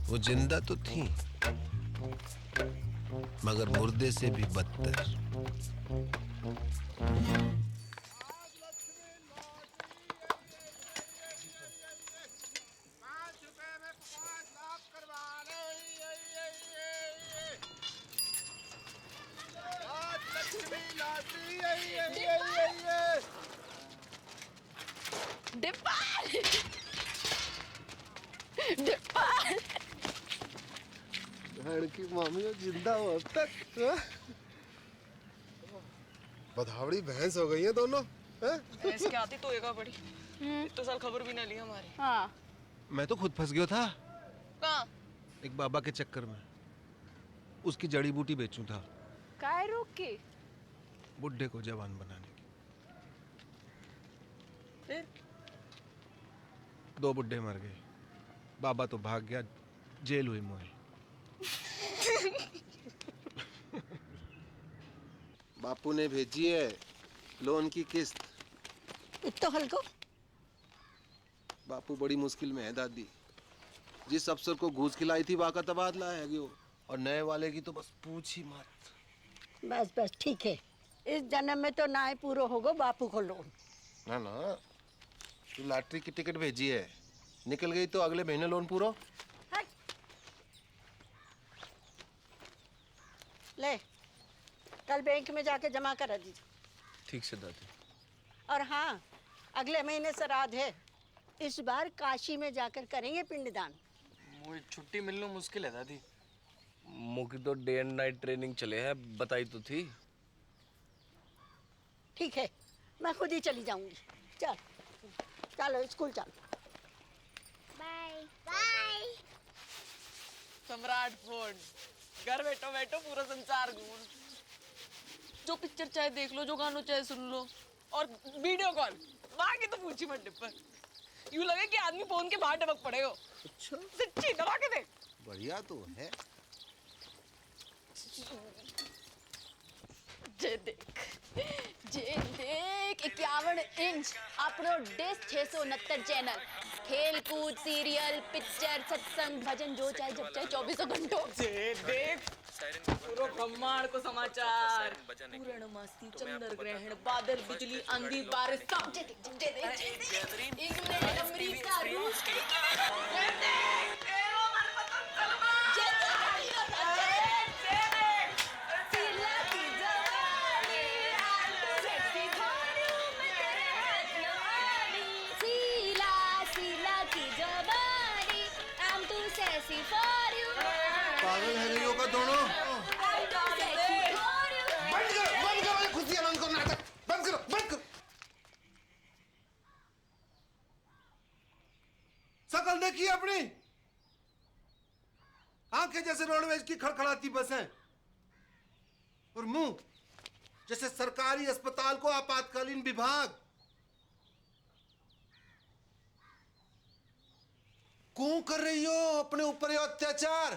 वो जिंदा तो थी, मगर मुर्दे से भी बदतर। बहन की मामी जिंदा हो अब तक। हाँ? बधावड़ी भैंस हो गई है दोनों। हाँ? भैंस के आती तो एगा बड़ी। इतने साल खबर भी ना ली हमारी। हाँ। मैं तो खुद फंस गया था कहाँ? एक बाबा के चक्कर में। उसकी जड़ी बूटी बेचूं था काय रोक के? बुड्ढे को जवान बनाने की। फिर? 2 बुड्ढे मर गए, बाबा तो भाग गया, जेल हुई मोई। बापू ने भेजी है लोन की किस्त। इतो हल्को बापू बड़ी मुश्किल में है दादी। जिस अफसर को घूस खिलाई थी वाका तबादला है गयो, और नए वाले की तो बस पूछ ही मत। बस बस ठीक है, इस जन्म में तो ना ही पूरा होगा बापू को लोन। ना ना, तू लॉटरी की टिकट भेजी है, निकल गई तो अगले महीने लोन पूरा। ले कल बैंक में जाके जमा करा दीजिए। ठीक से दादी। और हाँ, अगले महीने श्राद्ध है, इस बार काशी में जाकर करेंगे पिंडदान। मुझे छुट्टी मिलना मुश्किल है दादी। मुझे तो डे एंड नाइट ट्रेनिंग चले है, बताई तो थी। ठीक है, मैं खुद ही चली जाऊंगी। चल चलो स्कूल चलो। Bye bye. सम्राट फोन, घर बैठो बैठो पूरा संसार घूम। जो पिक्चर चाहे देख लो, जो गानों चाहे सुन लो, और वीडियो कॉल माँ की तो पूछी मत डिब्बा। यूं लगे कि आदमी फोन के बाहर टपक पड़े हो। अच्छा, सच्ची दबा के देख। बढ़िया तो है। जे देख 51 इंच अपनो डिश 669 चैनल, खेल कूद, सीरियल, पिक्चर, सत्संग, भजन, जो चाहे जब चाहे 24 घंटों। जे देख पूरो ब्रह्मांड को समाचार, पूर्णमासी, चंद्र ग्रहण, बादल, बिजली, आंधी, बारिश, सब जे देख। इंग्लैंड, अमेरिका, रूस, पागल है गई का दोनों। बंद करो खुशियां, बंद करो नाटक, बंद करो। शकल देखिए अपनी, आंखें जैसे रोडवेज की खड़खड़ाती बसें, और मुंह जैसे सरकारी अस्पताल को आपातकालीन विभाग। क्यों कर रही हो अपने ऊपर ये अत्याचार?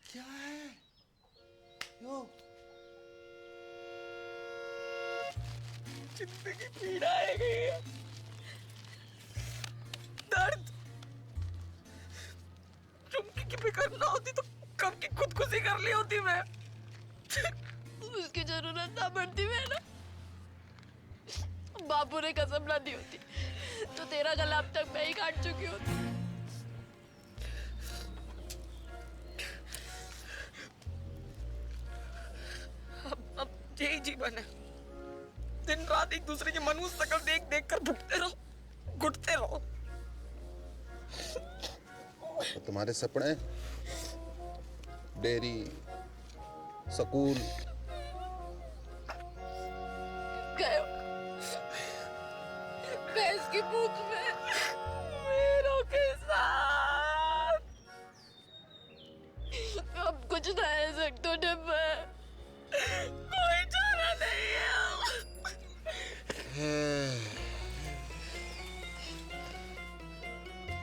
क्या है यो? जिंदगी पीड़ा है गई, दर्द। चुमकी की फिक्र ना होती तो कब की खुदकुशी कर ली होती मैं। उसकी जरूरत ना पड़ती मैं ना, बापू ने कसम ना दी होती तो तेरा गला अब तक मैं ही काट चुकी होती। अब यही जीवन है, दिन रात एक दूसरे की मनुष्य शक्ल देख देख कर भुगते रहो, घुटते रहो। तो तुम्हारे सपने, डेयरी, स्कूल, भैंस की पूंछ में मेरों के साथ अब कुछ ना है सकते डिब्बा, कोई चारा नहीं है।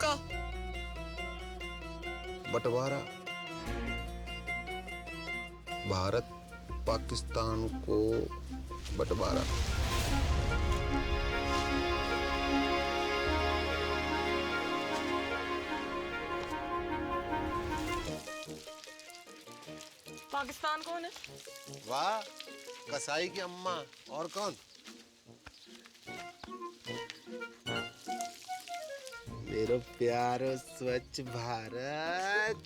का बंटवारा, भारत पाकिस्तान को बंटवारा। पाकिस्तान कौन है? वाह, कसाई की अम्मा, और कौन? मेरा प्यारो स्वच्छ भारत।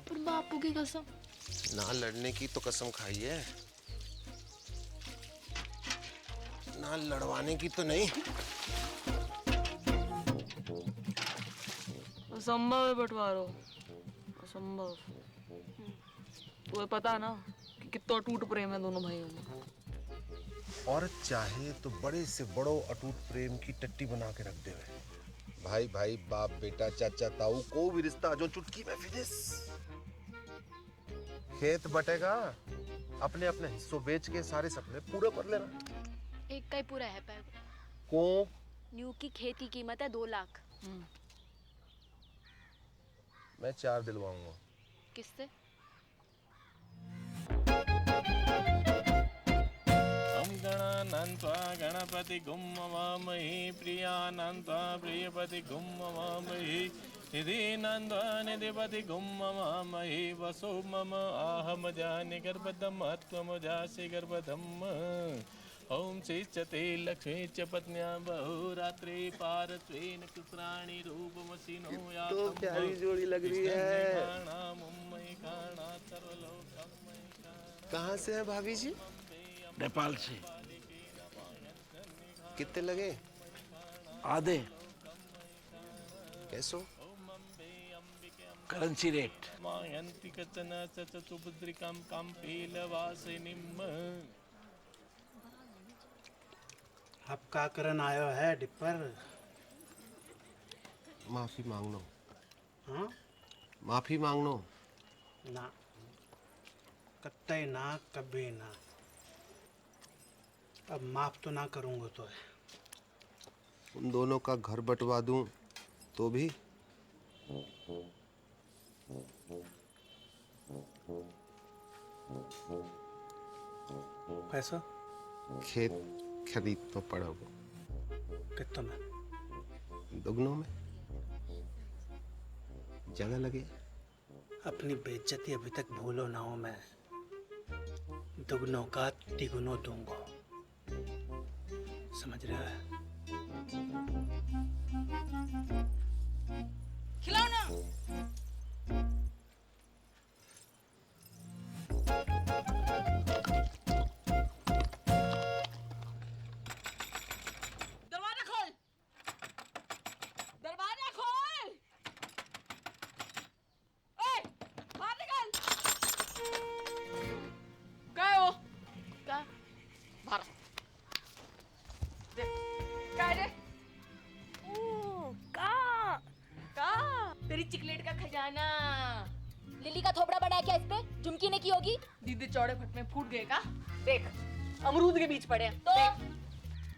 पर बापू की कसम, ना लड़ने की तो कसम खाई है, ना लड़वाने की तो नहीं। असंभव है बंटवारो, असंभव। तुम्हें पता है ना कि कितना टूट प्रेम है दोनों भाइयों में। औरत चाहे तो बड़े से बड़ो अटूट प्रेम की टट्टी बना के रख देवे। भाई भाई, बाप बेटा, चाचा ताऊ, को भी रिश्ता जो चुटकी में फिनिश। खेत बटेगा, अपने अपने हिस्सों बेच के सारे सपने पूरे कर लेना। एक का ही पूरा है पैग। को न्यू की खेत की कीमत है 2 लाख। मैं 4 दिलवाऊंगा। किससे? गणानन्त्वा गणपति गुम्मवामहि प्रियानन्त्वा प्रियपति गुम्मवामहि निधिनन्त्वा निधिपति गुम्मवामहि वसो मम आहमजानि गर्भदम् त्वमजासि गर्भदम् ओम श्रीचते लक्ष्मी च पत्न्या बहुरात्रि पारत्वेन कुत्राणि रूपमसिनो या तो प्यारी जोड़ी लग रही है। कहाँ से है भाभी जी? नेपाल से। कितने लगे? आधे। कैसो? Currency rate. मायन्ति कचन चतुर्भुद्रिकां काम्पीलवासिनीम्। अब का करन आयो है डिपर? माफी मांगनो। हाँ? माफी मांगनो। ना, कत्ते ना, कभी ना। अब माफ तो ना करूंगा तो है। उन दोनों का घर बंटवा दूं तो भी? पैसा? खेत खरीद तो पड़ा वो। कितना में? दुगनों में। जगह लगे। अपनी बेइज्जती अभी तक भूलो ना हो। मैं दुगनों का तिगुनों दूंगा, समझ रहा है? खिलाओ ना। दरवाजा खोल, दरवाजा खोल। ओए, बाहर निकल। क्या है वो? क्या? बाहर। क्या है रे? तेरी चिकलेट का खजाना। लिली का थोबड़ा बड़ा है क्या इस पे? झुमकी ने की होगी। दीदी चौड़े फट में फूट गए का? देख, अमरूद के बीच पड़े हैं।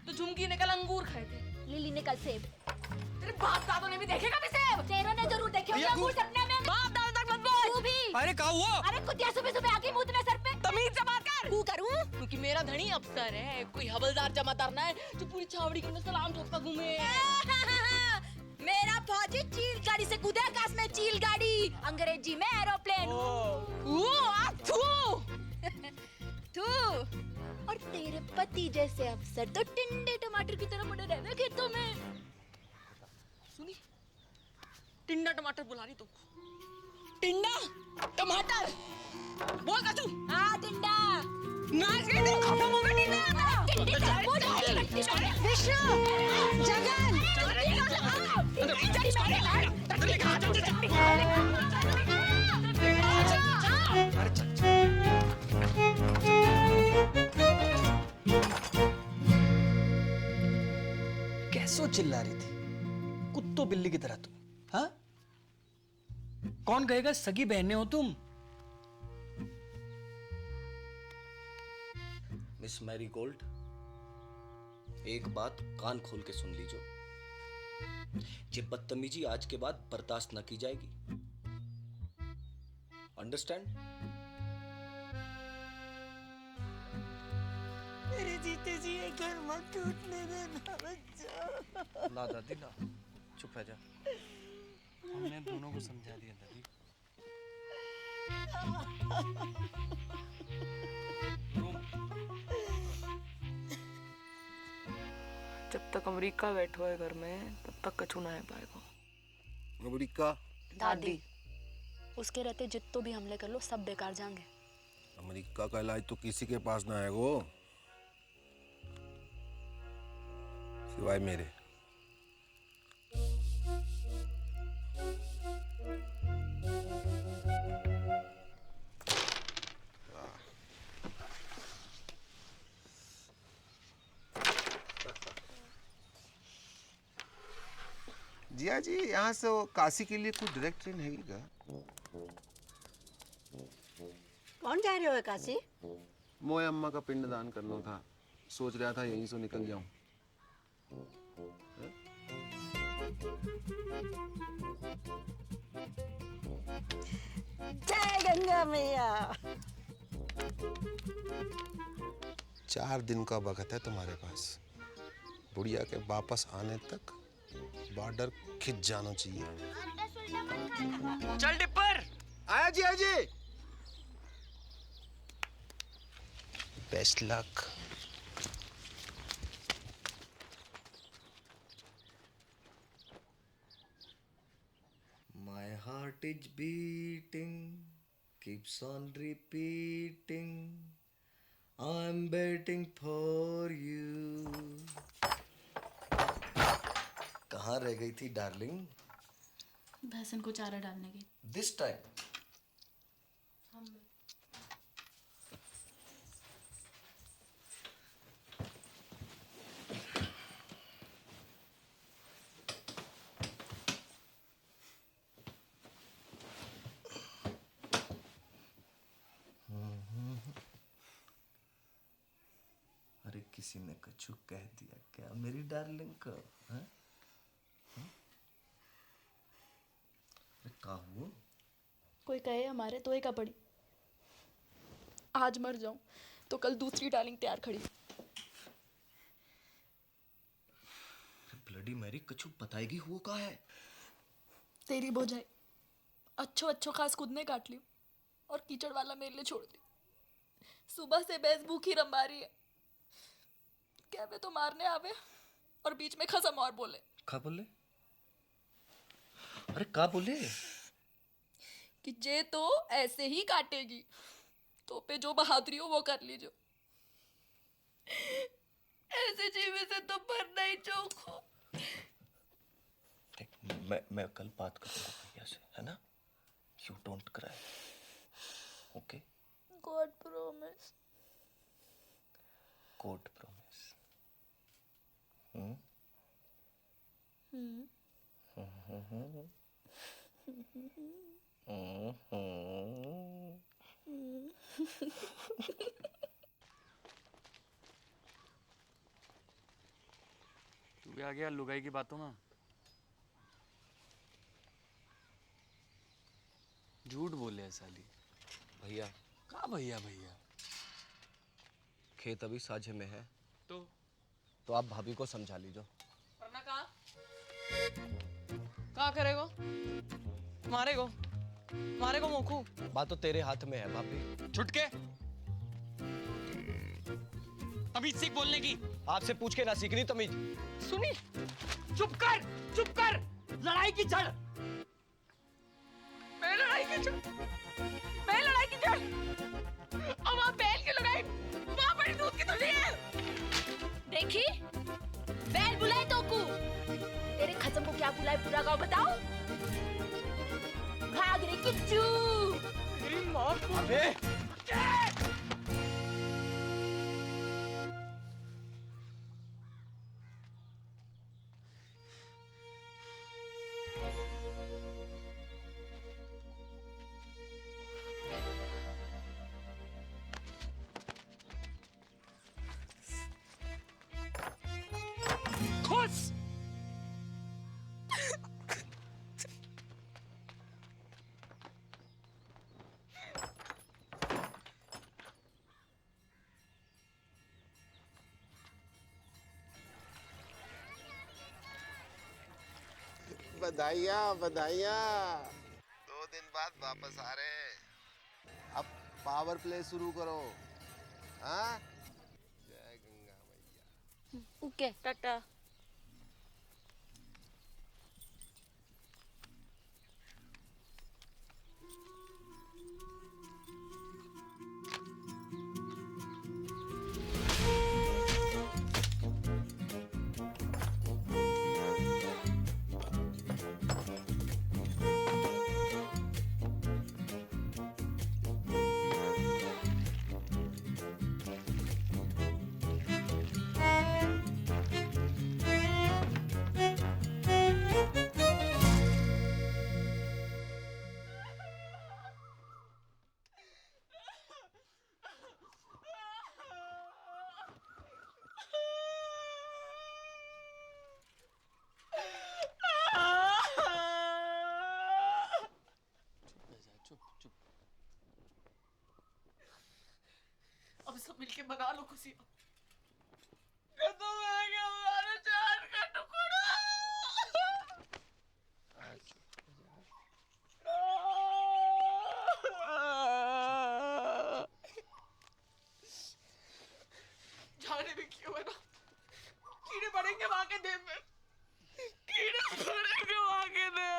तो झुमकी ने कल अंगूर खाए थे, लिली ने कल सेब। तेरे बाप दादों ने भी देखे कभी सेब? तेरों ने जरूर देखे होंगे अंगूर सपने में। बाप दादों तक मत बोल। तू भी। अरे क्या हुआ? अरे कुतिया सुबह सुबह आके मुंह सर पे। तमीज से बात कर। तू करूं? क्योंकि मेरा धनी अफसर है, कोई हवलदार जमादार ना है जो पूरी छावड़ी के सलाम ठोकता घूमे। मेरा फौजी चील गाड़ी से कूदे आकाश में, चील गाड़ी, अंग्रेजी में एरोप्लेन। तू और तेरे पति जैसे अफसर तो टिंडे टमाटर की तरह पड़े रहते खेतों में। सुनी, टिंडा टमाटर बुला रही तुमको। टिंडा टमाटर बोल का तू। हाँ टिंडा। नाच गई तो खत्म हो गई टिंडा। विष्णु, जगन, कैसो चिल्ला रही थी कुत्तों बिल्ली की तरह तुम? हाँ, कौन कहेगा सगी बहनें हो तुम? मिस मैरी गोल्ड, एक बात कान खोल के सुन लीजिए। ये बदतमीजी आज के बाद बर्दाश्त न की जाएगी। अंडरस्टैंड? मेरे जीते जी ये घर मत टूटने देना बच्चा। ना दादी ना, चुप रह जा। हमने दोनों को समझा दिया दादी। जब तक अमेरिका बैठो है घर में, तब तक कछु ना है पाएगा। अमेरिका? दादी, उसके रहते जित्तो भी हमले कर लो सब बेकार जाएंगे। अमेरिका का इलाज तो किसी के पास ना है वो, सिवाय मेरे। जिया जी यहाँ से वो काशी के लिए कुछ डायरेक्ट ट्रेन है क्या? कौन जा रहे हो काशी? मोए अम्मा का पिंडदान करना था, सोच रहा था यहीं से निकल जाऊं। जय गंगा मैया। 4 दिन का वक्त है तुम्हारे पास। बुढ़िया के वापस आने तक बॉर्डर खिंच जाना चाहिए। चल डिपर। आया जी, आया जी। Best luck. My heart is beating, keeps on repeating. I'm waiting for you. कहाँ रह गई थी डार्लिंग? भैंसन को चारा डालने की। This time. अरे किसी ने कछु कह दिया क्या मेरी डार्लिंग को? हैं? अरे का हुआ? कोई कहे हमारे तो एक पड़ी। आज मर जाऊं तो कल दूसरी डार्लिंग तैयार खड़ी। ब्लडी मैरी कछु बताएगी हुआ का है? तेरी भौजाई अच्छो खास खुद ने काट ली और कीचड़ वाला मेरे लिए छोड़ दी। सुबह से भैंस भूखी रंबा रही है। कहवे तो मारने आवे और बीच में खसम और बोले। का बोले? अरे का बोले? कि जे तो ऐसे ही काटेगी तो पे जो बहादुरी हो वो कर लीजो। ऐसे जीवे से तो मरना ही चौक हो। मैं कल बात करूंगा भैया से, है ना? You don't cry. Okay? God promise. God promise. तू भी आ गया लुगाई की बातों में। झूठ बोले है साली। भैया का भैया भैया? खेत अभी साझे में है तो आप भाभी को समझा लीजो। वरना का करेगो? मारेगो मोखू। बात तो तेरे हाथ में है भाभी। छुटके तमीज सीख बोलने की। आपसे पूछ के ना सीखनी तमीज। सुनी? चुप कर। लड़ाई की जड़। मैं लड़ाई की जड़। और वहाँ बैल की लड़ाई, वहाँ बड़ी दूध की थैली है। देखी बैल बुलाए तो कू। तेरे खसम को क्या बुलाए पूरा गाँव बताओ। भाग रे किच्चू। तेरी माँ को। अबे खुश। बधाइयाँ 2 दिन बाद वापस आ रहे हैं। अब पावर प्ले शुरू करो। हाँ? जय गंगा मैया। ओके टाटा। सब मिलके मना लो खुशियाँ। खत्म हो गया हमारा जान का टुकड़ा। जाने भी क्यों है ना, कीड़े पड़ेंगे वहां के देह में, कीड़े पड़ेंगे वहां के देह।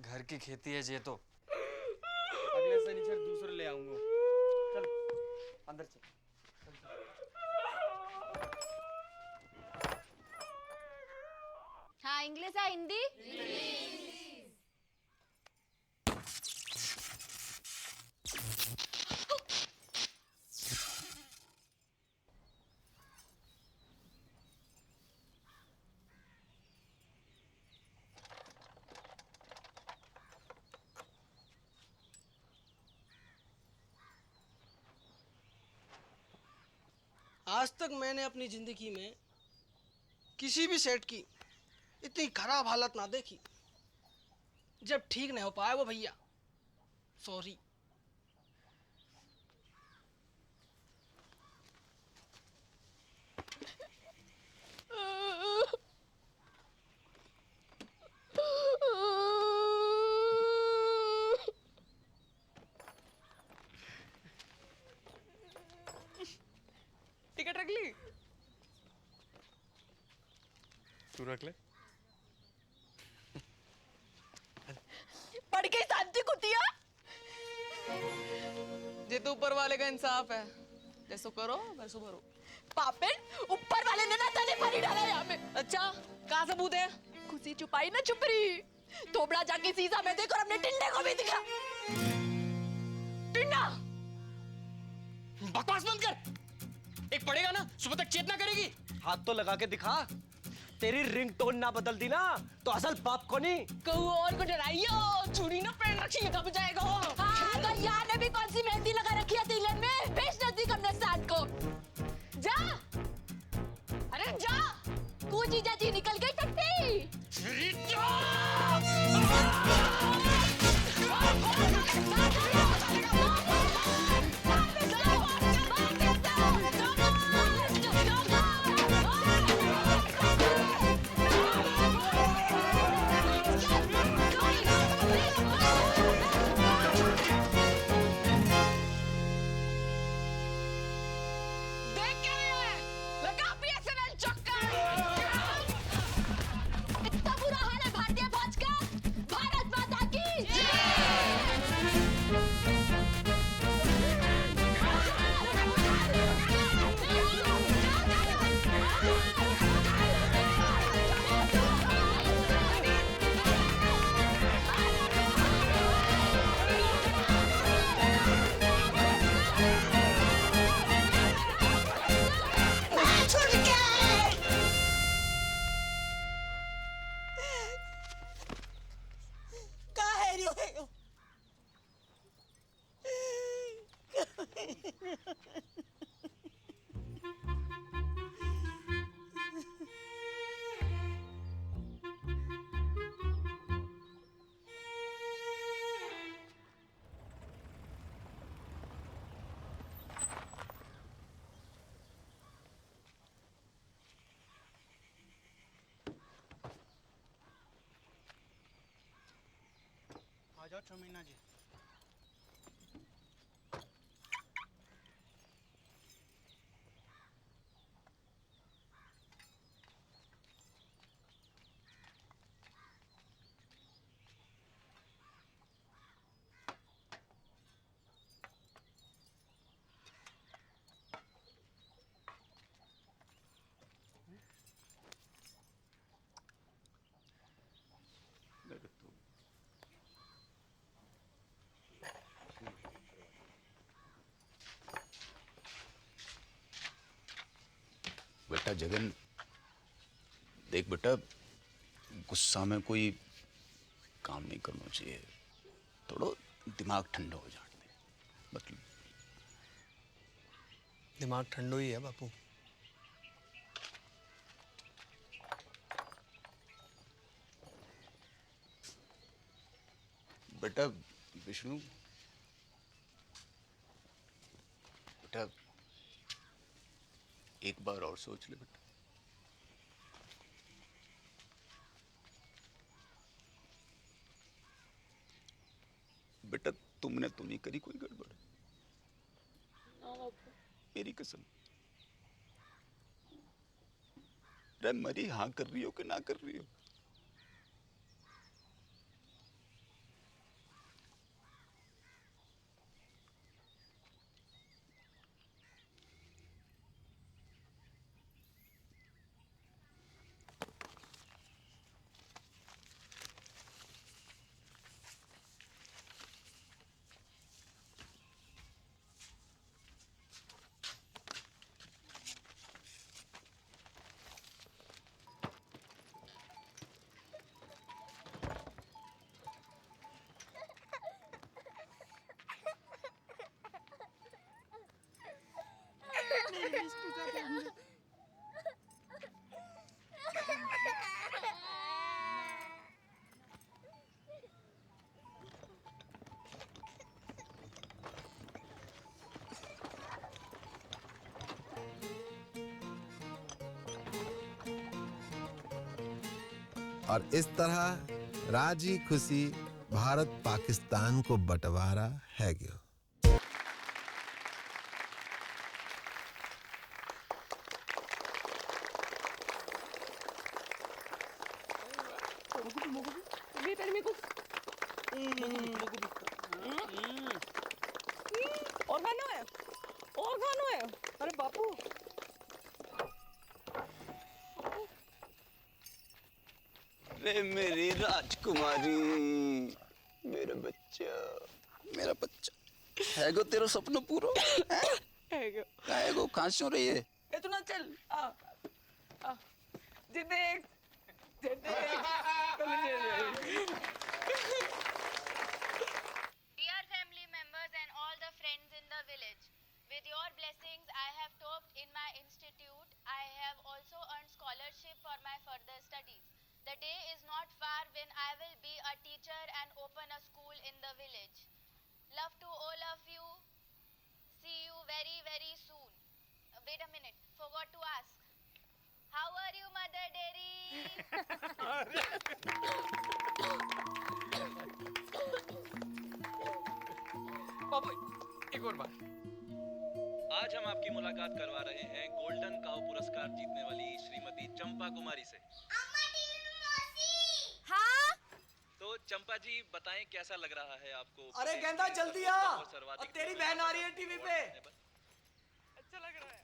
घर की खेती है ये तो। अगले शनिचर दूसरे ले आऊंगा। चल अंदर चल। हाँ इंग्लिश है हिंदी? आज तक मैंने अपनी जिंदगी में किसी भी सेठ की इतनी खराब हालत ना देखी। जब ठीक नहीं हो पाया वो भैया, सॉरी। टिकट रख ली? तू रख ले। पढ़ के शांति कुतिया। ये तो ऊपर वाले का इंसाफ है, जैसो करो वैसो भरो। पापेन ऊपर वाले ने ना तने पानी डाला यहाँ में। अच्छा कहाँ सबूत है? खुशी छुपाई ना छुपरी। थोबड़ा जाके शीशा में देखो और अपने टिंडे को भी दिखा। टिंडा बकवास बंद कर। एक पड़ेगा ना, सुबह तक चेतना करेगी। हाथ तो लगा के दिखा। तेरी रिंगटोन ना बदल दी ना तो असल बाप को नहीं। कहूँ और को डराइयो, चूड़ी ना पहन रखी है, कब जाएगा वो? हाँ, तो यहाँ ने भी कौन सी मेहंदी लगा रखी है तिलक में? भेज नजदीक हमने साथ को। जा, अरे जा। कूची जाती निकल गई टट्टी। देख क्या है? लगा BSNL चक्कर। इतना बुरा हाल है भारतीय फौज का। भारत माता की आ जाओ चमीना जी। बेटा जगन, देख बेटा, गुस्सा में कोई काम नहीं करना चाहिए। थोड़ा दिमाग ठंडा हो जाने दे। मतलब दिमाग ठंडो ही है बापू। बेटा विष्णु, बेटा एक बार और सोच ले बेटा। बेटा तुमने तो नहीं करी कोई गड़बड़? मेरी कसम। रे मरी हाँ कर रही हो कि ना कर रही हो? और इस तरह राजी खुशी भारत पाकिस्तान को बंटवारा है गयो। और खाना है, और खाना है। अरे बापू, रे मेरी राजकुमारी, मेरा बच्चा, मेरा बच्चा है गो तेरा सपना पूरा है गो। कहाँ से हो रही है? ए तू ना चल, आ जे देख Dear family members and all the friends in the village, with your blessings I have topped in my institute. I have also earned scholarship for my further studies. The day is not far when I will be a teacher and open a school in the village. Love to all of you. See you very, very soon. Wait a minute, forgot to ask. How are you, Mother Dairy? बाबू एक और बार। आज हम आपकी मुलाकात करवा रहे हैं golden cow पुरस्कार जीतने वाली श्रीमती चंपा कुमारी से। हाँ? तो चंपा जी बताएं कैसा लग रहा है आपको? अरे गेंदा जल्दी आ, अब तेरी बहन आ रही है टीवी पे। अच्छा लग रहा है,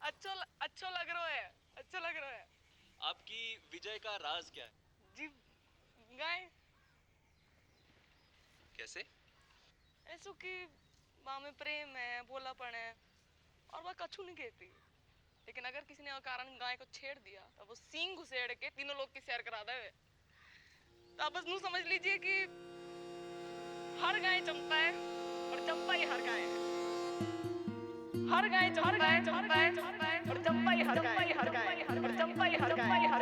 अच्छा लग रहा है, अच्छा लग रहा है। आपकी विजय का राज क्या है? जी गाय कैसे? ऐसो कि माँ में प्रेम है, भोलापन है और वह कछु नहीं कहती। लेकिन अगर किसी ने कारण गाय को छेड़ दिया तो वो सींग घुसेड़ के तीनों लोग की सैर करा दे। तो आप बस नू समझ लीजिए कि हर गाय चंपा है और चंपा ही हर गाय है। हर गाय चंपा है और चंपा ही हर गाय है। और चंपा ही हर गाय है।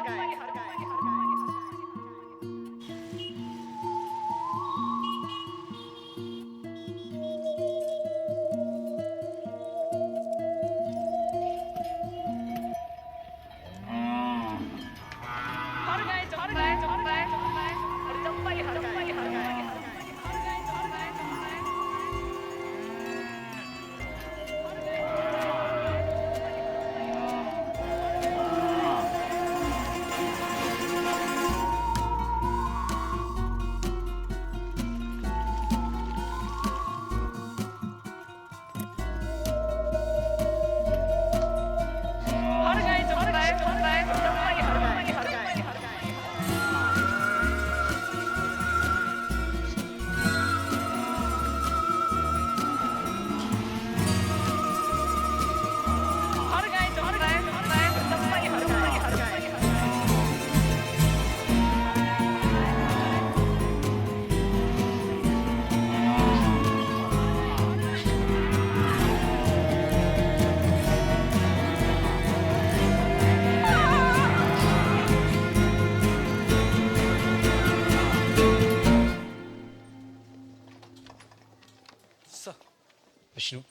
विष्णु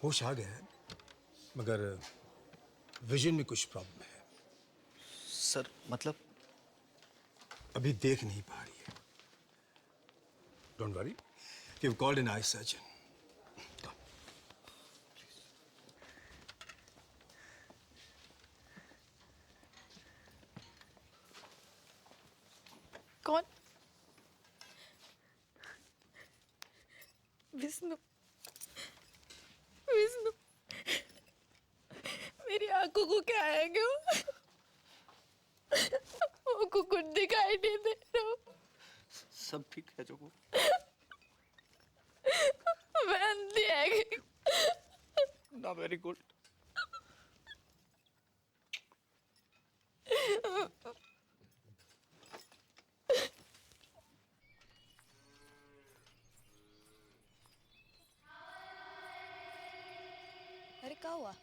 होश आ गया है, मगर विजन में कुछ प्रॉब्लम है। सर मतलब? अभी देख नहीं पा रही है। Don't worry, we have called an eye surgeon. कौन? विष्णु। विष्णु, मेरी आंखों को क्या है क्यों? वो कुछ दिखाई नहीं दे रहा। सब ठीक है जोगू? मैं अंधी है। ना वेरी गुड। अरे क्या हुआ?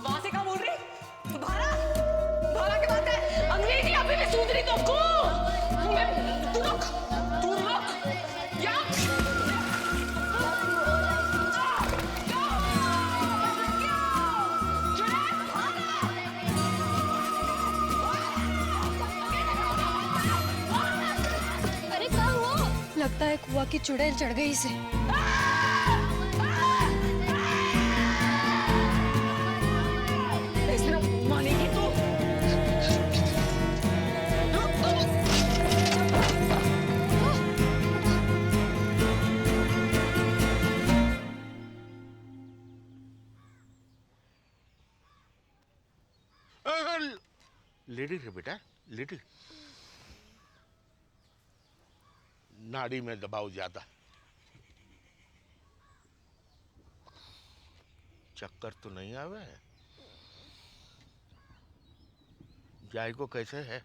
वहां से क्या बोल रही? भाला? भाला की बात है। अंग्रेजी अभी भी सूझ रही तुमको? तू रुक। या अरे क्या हुआ? लगता है कुआ की चुड़ैल चढ़ गई इसे। मानेगी तू? लिटिल है बेटा, लिटिल। नाड़ी में दबाव ज्यादा। चक्कर तो नहीं आवे? जायको कैसे है?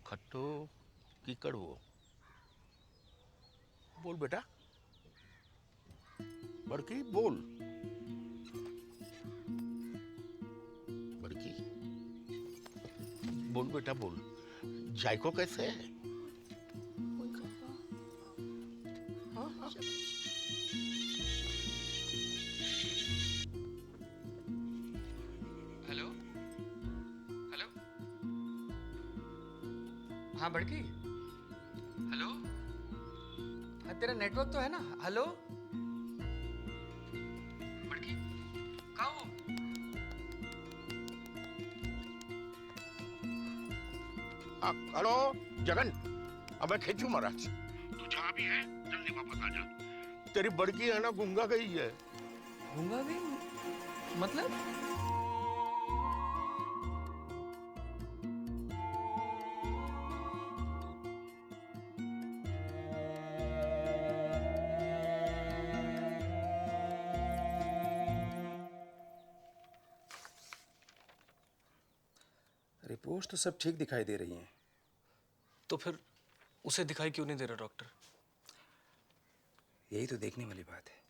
खट्टो की कड़वो? बोल बेटा, बड़की बोल। बड़की बोल बेटा बोल। जायको कैसे है? हेलो हेलो, हाँ बड़की। हेलो, हाँ तेरा नेटवर्क तो है ना? हेलो बड़की, कहाँ हो? हेलो जगन, अब मैं खींचू महाराज। तू जहाँ भी है जल्दी वापस आ जा। तेरी बड़की है ना गूंगा गई है। गूंगा गई? मतलब? रिपोर्ट्स तो सब ठीक दिखाई दे रही हैं। तो फिर उसे दिखाई क्यों नहीं दे रहा डॉक्टर? यही तो देखने वाली बात है।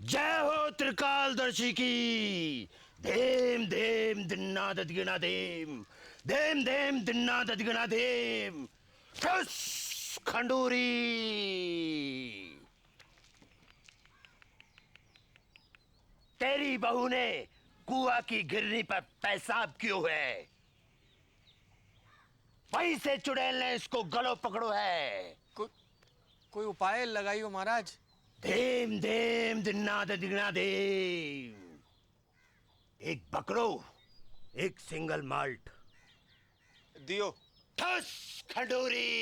जय हो त्रिकालदर्शी की। धेम धेम दिन्ना ददगिना धेम, धेम धेम दिन्ना ददगिना धेम। ठुस खंडूरी। तेरी बहू ने कुआ की गिरनी पर पेशाब क्यों है? वहीं से चुड़ैल ने इसको गलो पकड़ो है। कोई उपाय लगाइयो महाराज। धेम धेम दिन्ना दिगना धेम। एक बकरो, एक सिंगल माल्ट दियो। ठस खंडूरी।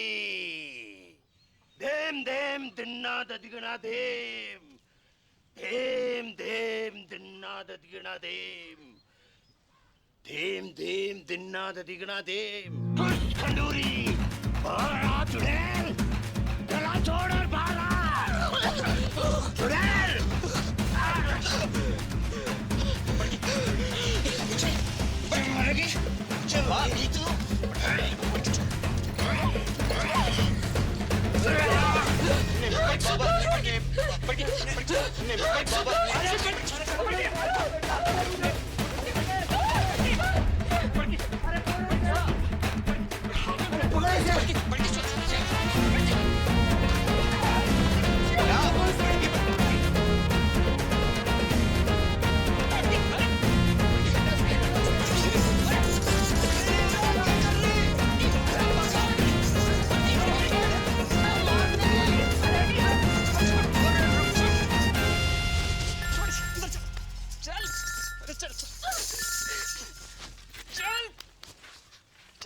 धेम धेम दिन्ना दिगना धेम, धेम धेम दिन्ना दिगना धेम, धेम धेम दिन्ना दिगना धेम। ठस खंडूरी। और चुड़ैल गला छोड़ और भागा। भागी चल भागी तू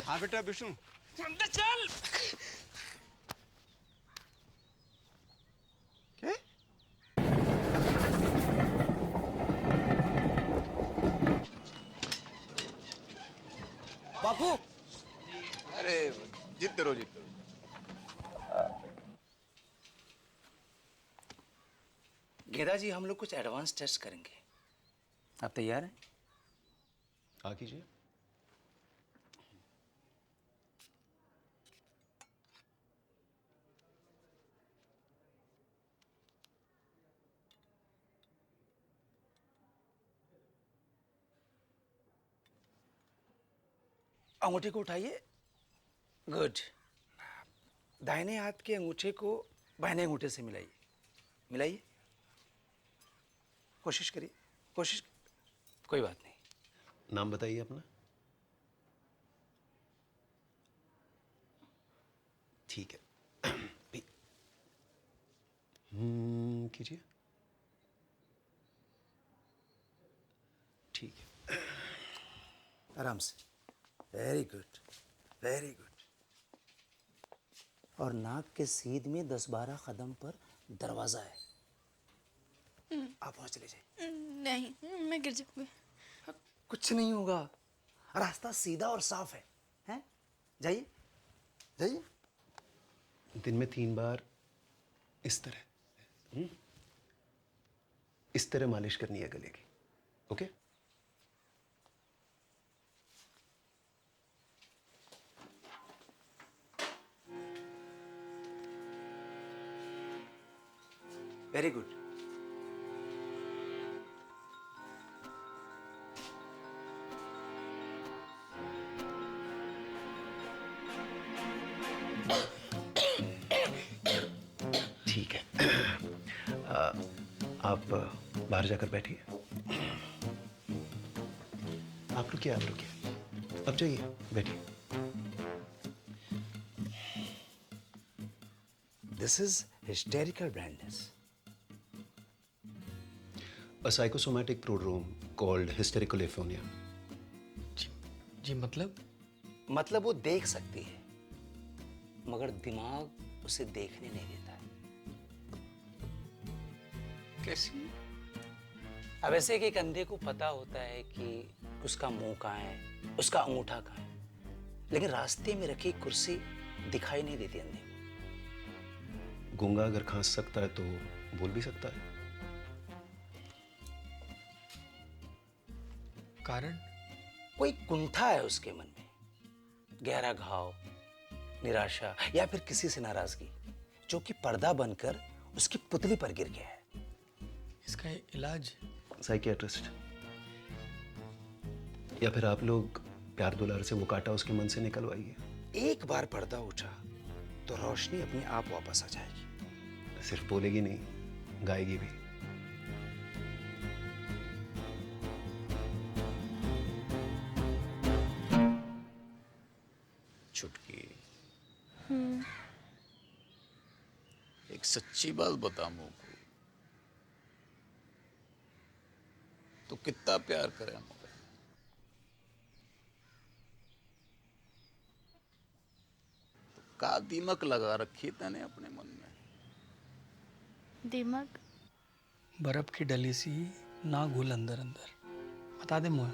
हाँ बेटा विष्णु, चल क्या? बापू अरे जीतते रहो जीतते रहो। गेदा जी, हम लोग कुछ एडवांस टेस्ट करेंगे। आप तैयार हैं? आ कीजिए। अंगूठे को उठाइए। गुड। दाहिने हाथ के अंगूठे को बाएं अंगूठे से मिलाइए। मिलाइए। कोशिश करिए, कोशिश। कोई बात नहीं। नाम बताइए अपना। ठीक है। कीजिए। ठीक है। आराम से। Very good, very good. और नाक के सीध में 10-12 कदम पर दरवाजा है। आप वहां चले जाइए। नहीं, मैं गिर जाऊंगी। कुछ नहीं होगा, रास्ता सीधा और साफ है। हैं? जाइए, जाइए। दिन में 3 बार इस तरह इस तरह मालिश करनी है गले की। ओके? Very good. ठीक है। आप बाहर जाकर बैठिए। आप रुकिए, आप रुकिए। अब जाइए, बैठिए। This is hysterical blindness. A psychosomatic prodrome called hysterical aphonia. जी मतलब? मतलब वो देख सकती है, मगर दिमाग उसे देखने नहीं देता है। कैसी? अब ऐसे कि एक अंधे को पता होता है कि उसका मुंह कहाँ है, उसका अंगूठा कहाँ है, लेकिन रास्ते में रखी कुर्सी दिखाई नहीं देती अंधे को। गूंगा अगर खांस सकता है तो बोल भी सकता है। कारण? कोई कुंठा है उसके मन में, गहरा घाव, निराशा या फिर किसी से नाराजगी, जो कि पर्दा बनकर उसकी पुतली पर गिर गया है। इसका इलाज? साइकियाट्रिस्ट, या फिर आप लोग प्यार दुलार से वो कांटा उसके मन से निकलवाइए। एक बार पर्दा उठा तो रोशनी अपने आप वापस आ जाएगी। सिर्फ बोलेगी नहीं, गाएगी भी। छुटकी, एक सच्ची बात बता मुझको, तो कितना प्यार करे मुझे? तो का दीमक लगा रखी तने अपने मन में? दिमाग? बर्फ की डली सी ना घुल अंदर अंदर। बता दे मुझे,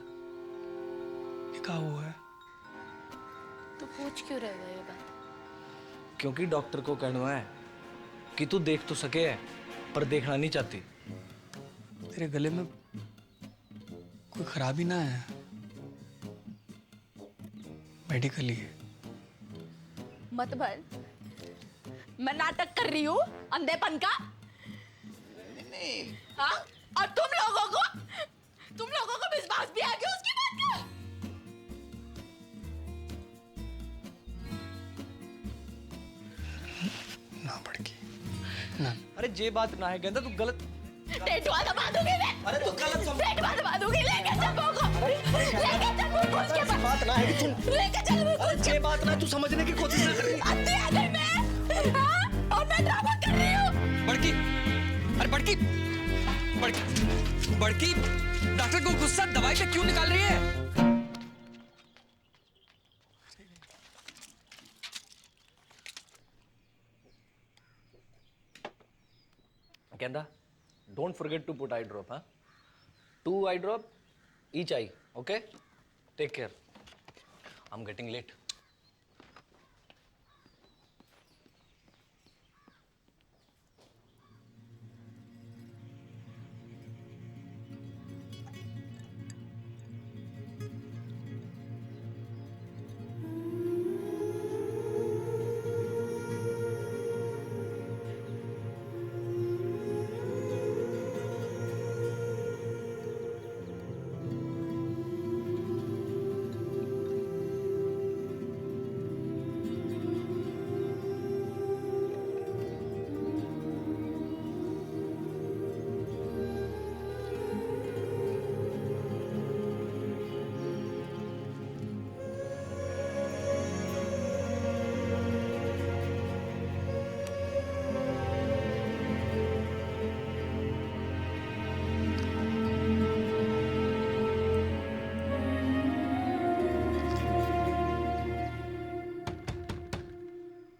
ये क्या हुआ है? तो पूछ क्यों रहे हो ये बात? क्योंकि डॉक्टर को कहना है कि तू देख तो सके है, पर देखना नहीं चाहती। तेरे गले में कोई खराबी ना है? मेडिकली है। मत भर, मैं नाटक कर रही हूँ अंधेपन का। हाँ, और तुम लोगों को विश्वास भी आ गया उसकी बात का। ना बड़की ना। अरे जे बात ना है गेंदा, तू गलत टेटवा दबा दूंगी मैं। अरे तू गलत समझ। टेटवा दबा दूंगी, लेके चल मुझको। लेके चल मुझको उसके पास। बात ना है कि तू लेके चल मुझको। अरे जे बात ना, तू समझने की कोशिश ना कर रही। अत्ते आ गई मैं। हाँ, और मैं ड्रामा कर रही हूँ। बड़की, अरे बड़की, बड़की, डॉक्टर को गुस्सा दवाई पे क्यों निकाल रही है? Kenda, don't forget to put eye drop, huh? 2 eye drop, each eye, okay? Take care. I'm getting late.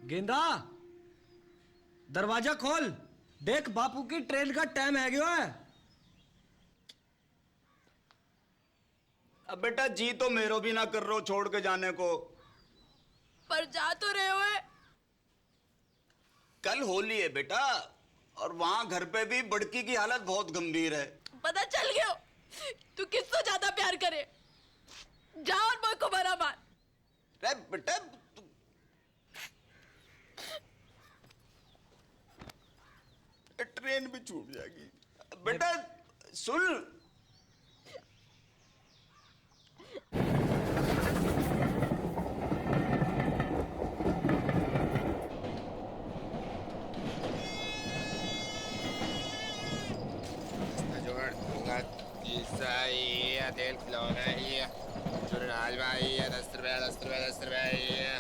गेंदा, दरवाजा खोल। देख बापू की ट्रेन का टाइम है गया है। अब बेटा जी तो मेरो भी ना कर रहे हो छोड़ के जाने को। पर जा तो रहे हो। कल होली है बेटा, और वहां घर पे भी बड़की की हालत बहुत गंभीर है। पता चल गया तू किससे ज्यादा प्यार करे। जा और मुझको बरा मार। अरे बेटा ट्रेन भी छूट जाएगी। बेटा सुन, तेल खिलौना है, चुनाज भाई 10 रुपया 10 रुपया 10 रुपया।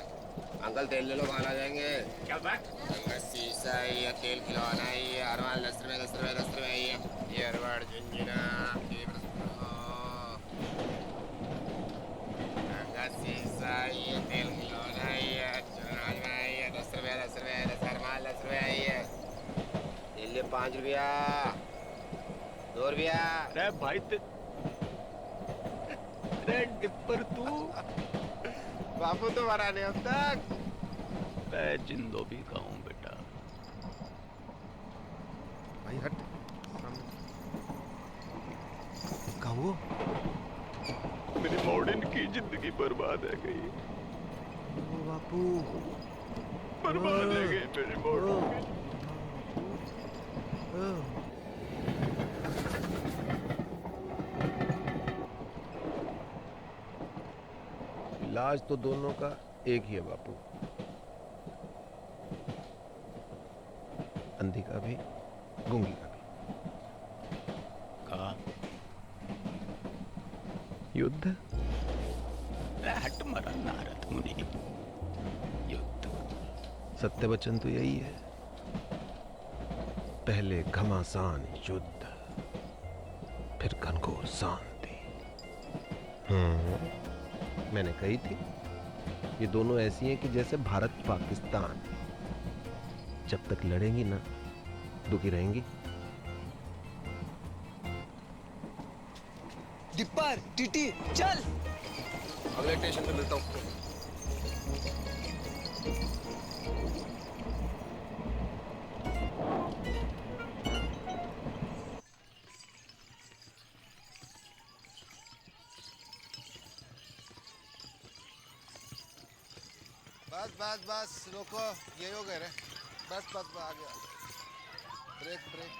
अंकल तेल ले लो, खाना जाएंगे। क्या बात? शीशा है, तेल खिलौना है, अरवाल 10 रुपया 10 रुपया 10 रुपया। ये अरवाड़ झुंझुना शीशा है, तेल खिलौना है, चुनाज भाई 10 रुपया 10 रुपया 10 अरवाल 10 रुपया। ये ले 5 रुपया 2 रुपया। अरे भाई टिप्पर तू बापू तो मरा नहीं अब तक। मैं जिंदो भी खाऊं बेटा। भाई हट। कहा वो? मेरी मॉडर्न की जिंदगी बर्बाद है गई। ओ बापू बर्बाद है गई मेरी मॉडर्न की। इलाज तो दोनों का एक ही है बापू, अंधी का भी गूंगी का भी। कहा युद्ध। हट मरा नारद मुनि। युद्ध। सत्य वचन तो यही है, पहले घमासान युद्ध, फिर घनघोर शांति। मैंने कही थी ये दोनों ऐसी हैं कि जैसे भारत पाकिस्तान, जब तक लड़ेंगी ना दुखी रहेंगी। डिप्पर टीटी चल। अगले स्टेशन पे मिलता हूँ। बस बस बस रोको, यही हो गए रे। बस बस आ गया। Brake brake.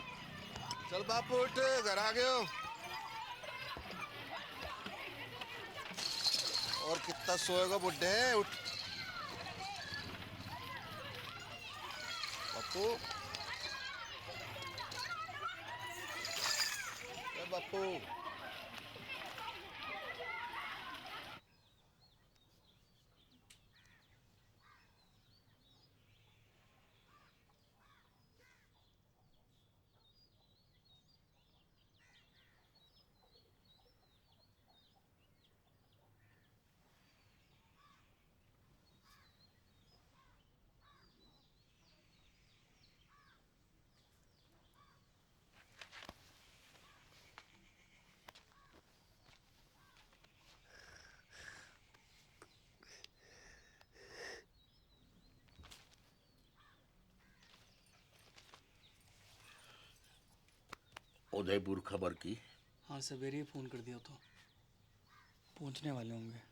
चल बापू उठ, घर आ गए हो। और कितना सोएगा बुड्ढे, उठ। बापू बापू उदयपुर खबर की? हाँ सवेरे ही फोन कर दिया तो पहुंचने वाले होंगे।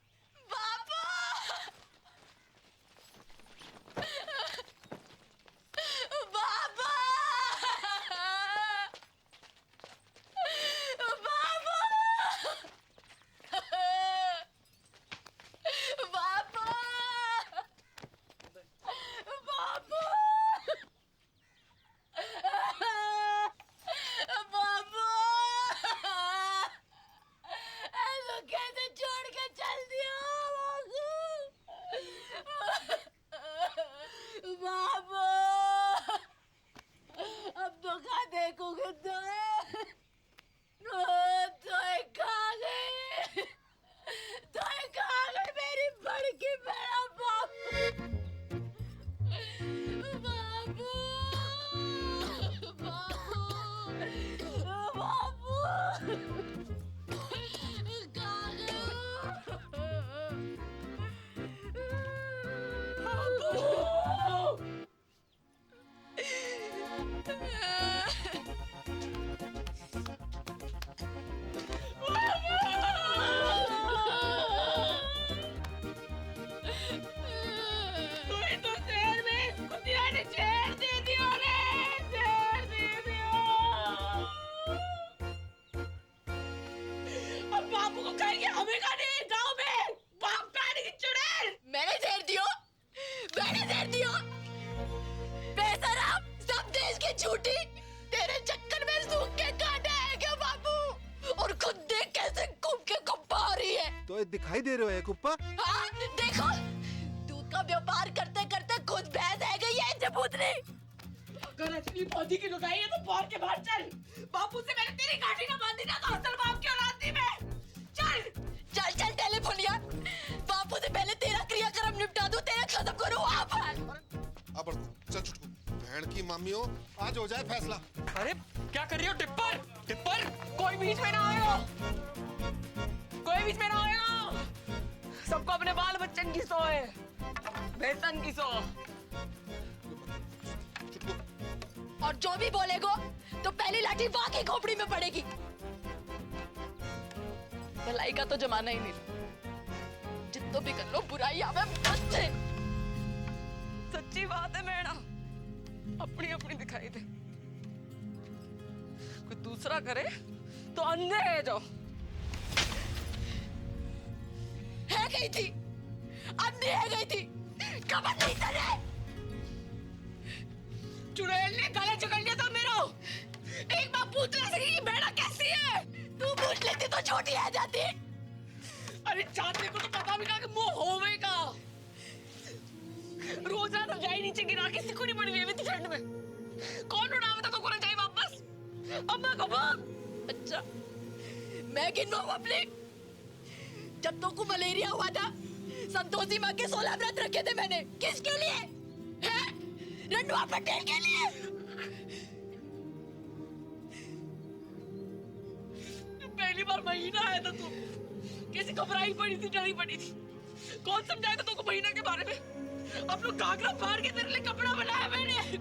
दिखाई दे रहे हो एक कुप्पा? हाँ, देखो दूध का व्यापार करते करते खुद भैंस है गई है जबूतनी। अगर असली पौधी की लुगाई है तो बाहर के बाहर चल। बापू से मैंने तेरी गाड़ी ना बांधी ना तो असल बाप की औलाद थी मैं। चल चल चल टेलीफोनिया, बापू से पहले तेरा क्रियाक्रम निपटा दूं, तेरा खत्म करूं वहाँ पर। अब चल छुटकू, बहन की मम्मी हो, आज हो जाए फैसला। अरे क्या कर रही हो टिप्पर? टिप्पर कोई बीच में ना आएगा, कोई बीच में ना आएगा। सबको अपने बाल बच्चन की सो है, बेसन की सो। और जो भी बोलेगो तो पहली लाठी वहां की खोपड़ी में पड़ेगी। भलाई का तो जमाना ही नहीं, जितना भी कर लो बुराई आवे बस से। सच्ची बात है मैडम, अपनी अपनी दिखाई दे, कोई दूसरा करे तो अंधे है जो है गई थी, अंधी है गई थी, कबर नहीं चले। चुड़ैल ने गले जकड़ लिया था मेरा। एक बार पूछ ले सकी कि बेड़ा कैसी है। तू पूछ लेती तो छोटी आ जाती। अरे चाहते को तो पता भी ना कि मुंह होवेगा। रोज रात रजाई नीचे गिरा के सिकुड़ी पड़ी हुई थी ठंड में। कौन उड़ावे था तो को रजाई वापस? अम्मा को बोल। अच्छा मैं गिनवाऊं अपने? जब तो को मलेरिया हुआ था, संतोषी माँ के 16 व्रत रखे थे मैंने। किसके लिए? हैं? रंडवा पटेल के लिए। पहली बार महीना आया था तू, कैसी घबराई पड़ी थी, डरी पड़ी थी। कौन समझाएगा तुमको महीना के बारे में? अब लोग घाघरा फाड़ के तेरे लिए कपड़ा बनाया मैंने।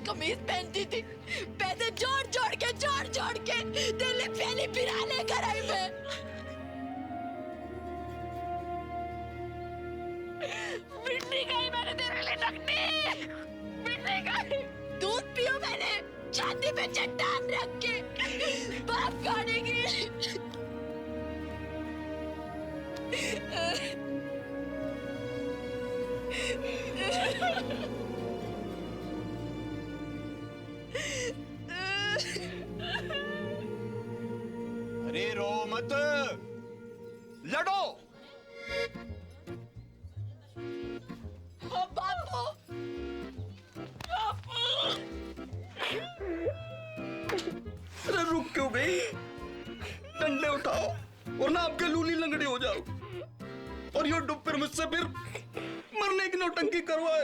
कमीज पहनती थी, पैसे जोड़ जोड़ के तेरे लिए पहली बिरा लेकर आई मैं। शक्ति मिलने का दूध पियो मैंने छाती पे चट्टान रख के बाप खाने की। अरे रो मत, लड़ो। बापू अरे रुक क्यों गई? डंडे उठाओ वरना आपके लूली लंगड़ी हो जाओ, और यो डुब फिर मुझसे फिर मरने की नौटंकी करवाए।